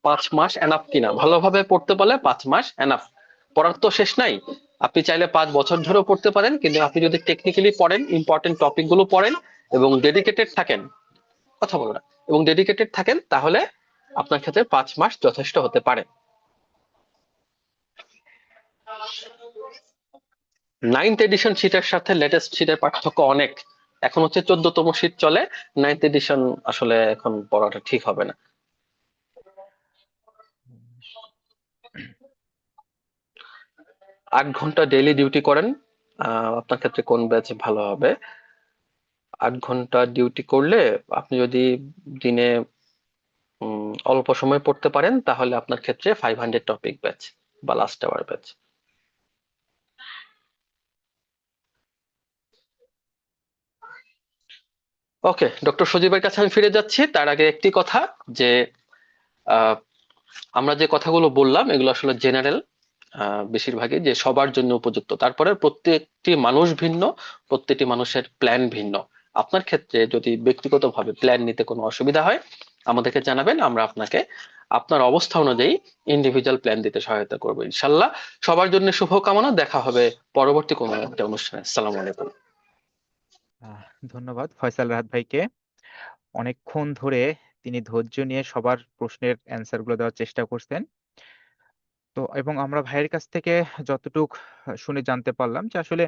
Speaker 5: 5 মাস এনাফ কিনা? ভালোভাবে পড়তে পারলে 5 মাস এনাফ। পড়ার তো শেষ নাই, আপনি চাইলে 5 বছর ধরেও পড়তে পারেন, কিন্তু আপনি যদি টেকনিক্যালি পড়েন, ইম্পর্টেন্ট টপিক গুলো পড়েন এবং ডেডিকেটেড থাকেন, কথা বলো না, এবং ডেডিকেটেড থাকেন, তাহলে আপনার ক্ষেত্রে 5 মাস যথেষ্ট হতে পারে। 9th এডিশন শীটের সাথে লেটেস্ট শীটের পার্থক্য অনেক। এখন হচ্ছে 14তম শীট চলে, 9th এডিশন আসলে এখন পড়াটা ঠিক হবে না। 8 ঘন্টা ডেইলি ডিউটি করেন, আপনার ক্ষেত্রে কোন ব্যাচ ভালো হবে? 8 ঘন্টা ডিউটি করলে আপনি যদি দিনে অল্প সময় পড়তে পারেন তাহলে আপনার ক্ষেত্রে 500 টপিক ব্যাচ বা লাস্ট আওয়ার ব্যাচ। ওকে, ডক্টর সজীবের কাছে আমি ফিরে যাচ্ছি, তার আগে একটি কথা, যে আহ, আমরা যে কথাগুলো বললাম এগুলো আসলে জেনারেল, বেশিরভাগই যে সবার জন্য উপযুক্ত। তারপরে প্রত্যেকটি মানুষ ভিন্ন, প্রত্যেকটি মানুষের প্ল্যান ভিন্ন। আপনার ক্ষেত্রে যদি ব্যক্তিগতভাবে প্ল্যান নিতে কোনো অসুবিধা হয় আমাদেরকে জানাবেন, আমরা আপনাকে আপনার অবস্থা অনুযায়ী ইন্ডিভিজুয়াল প্ল্যান দিতে সহায়তা করবো ইনশাল্লাহ। সবার জন্য শুভকামনা, দেখা হবে পরবর্তী কোনো একটা অনুষ্ঠানে। আসসালামু আলাইকুম।
Speaker 1: ধন্যবাদ ফয়সাল রাহাত ভাইকে। অনেকক্ষণ ধরে তিনি ধৈর্য নিয়ে সবার প্রশ্নের অ্যান্সার গুলো দেওয়ার চেষ্টা করছেন। তো এবং আমরা ভাইয়ের কাছ থেকে যতটুক শুনে জানতে পারলাম যে আসলে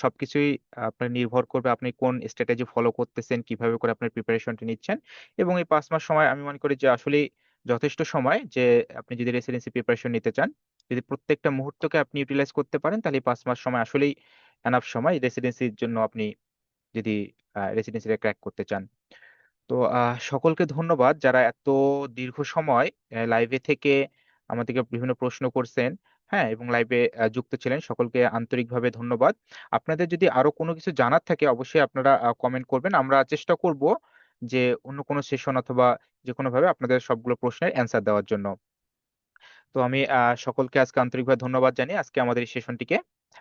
Speaker 1: সবকিছুই আপনার নির্ভর করবে আপনি কোন স্ট্র্যাটেজি ফলো করতেছেন, কিভাবে করে আপনার প্রিপারেশনটা নিচ্ছেন। এবং এই 5 মাস সময় আমি মনে করি যে আসলে যথেষ্ট সময়, যে আপনি যদি রেসিডেন্সি প্রিপারেশন নিতে চান, যদি প্রত্যেকটা মুহূর্তকে আপনি ইউটিলাইজ করতে পারেন, তাহলে এই 5 মাস সময় আসলেই এনাফ সময় রেসিডেন্সির জন্য, আপনি যদি রেসিডেন্সিটা ক্র্যাক করতে চান। তো সকলকে ধন্যবাদ যারা এত দীর্ঘ সময় লাইভে থেকে আমাদেরকে বিভিন্ন প্রশ্ন করছেন। হ্যাঁ, এবং লাইভে যুক্ত ছিলেন সকলকে আন্তরিকভাবে ধন্যবাদ। আপনাদের যদি আরো কোনো কিছু জানার থাকে অবশ্যই আপনারা কমেন্ট করবেন। আমরা চেষ্টা করব যে অন্য কোনো সেশন অথবা যে কোনো ভাবে আপনাদের সবগুলো প্রশ্নের অ্যান্সার দেওয়ার জন্য। তো আমি সকলকে আজকে আন্তরিকভাবে ধন্যবাদ জানিয়ে আজকে আমাদের এই সেশনটিকে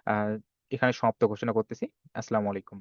Speaker 1: আহ এখানে সমাপ্ত ঘোষণা করতেছি। আসসালামু আলাইকুম।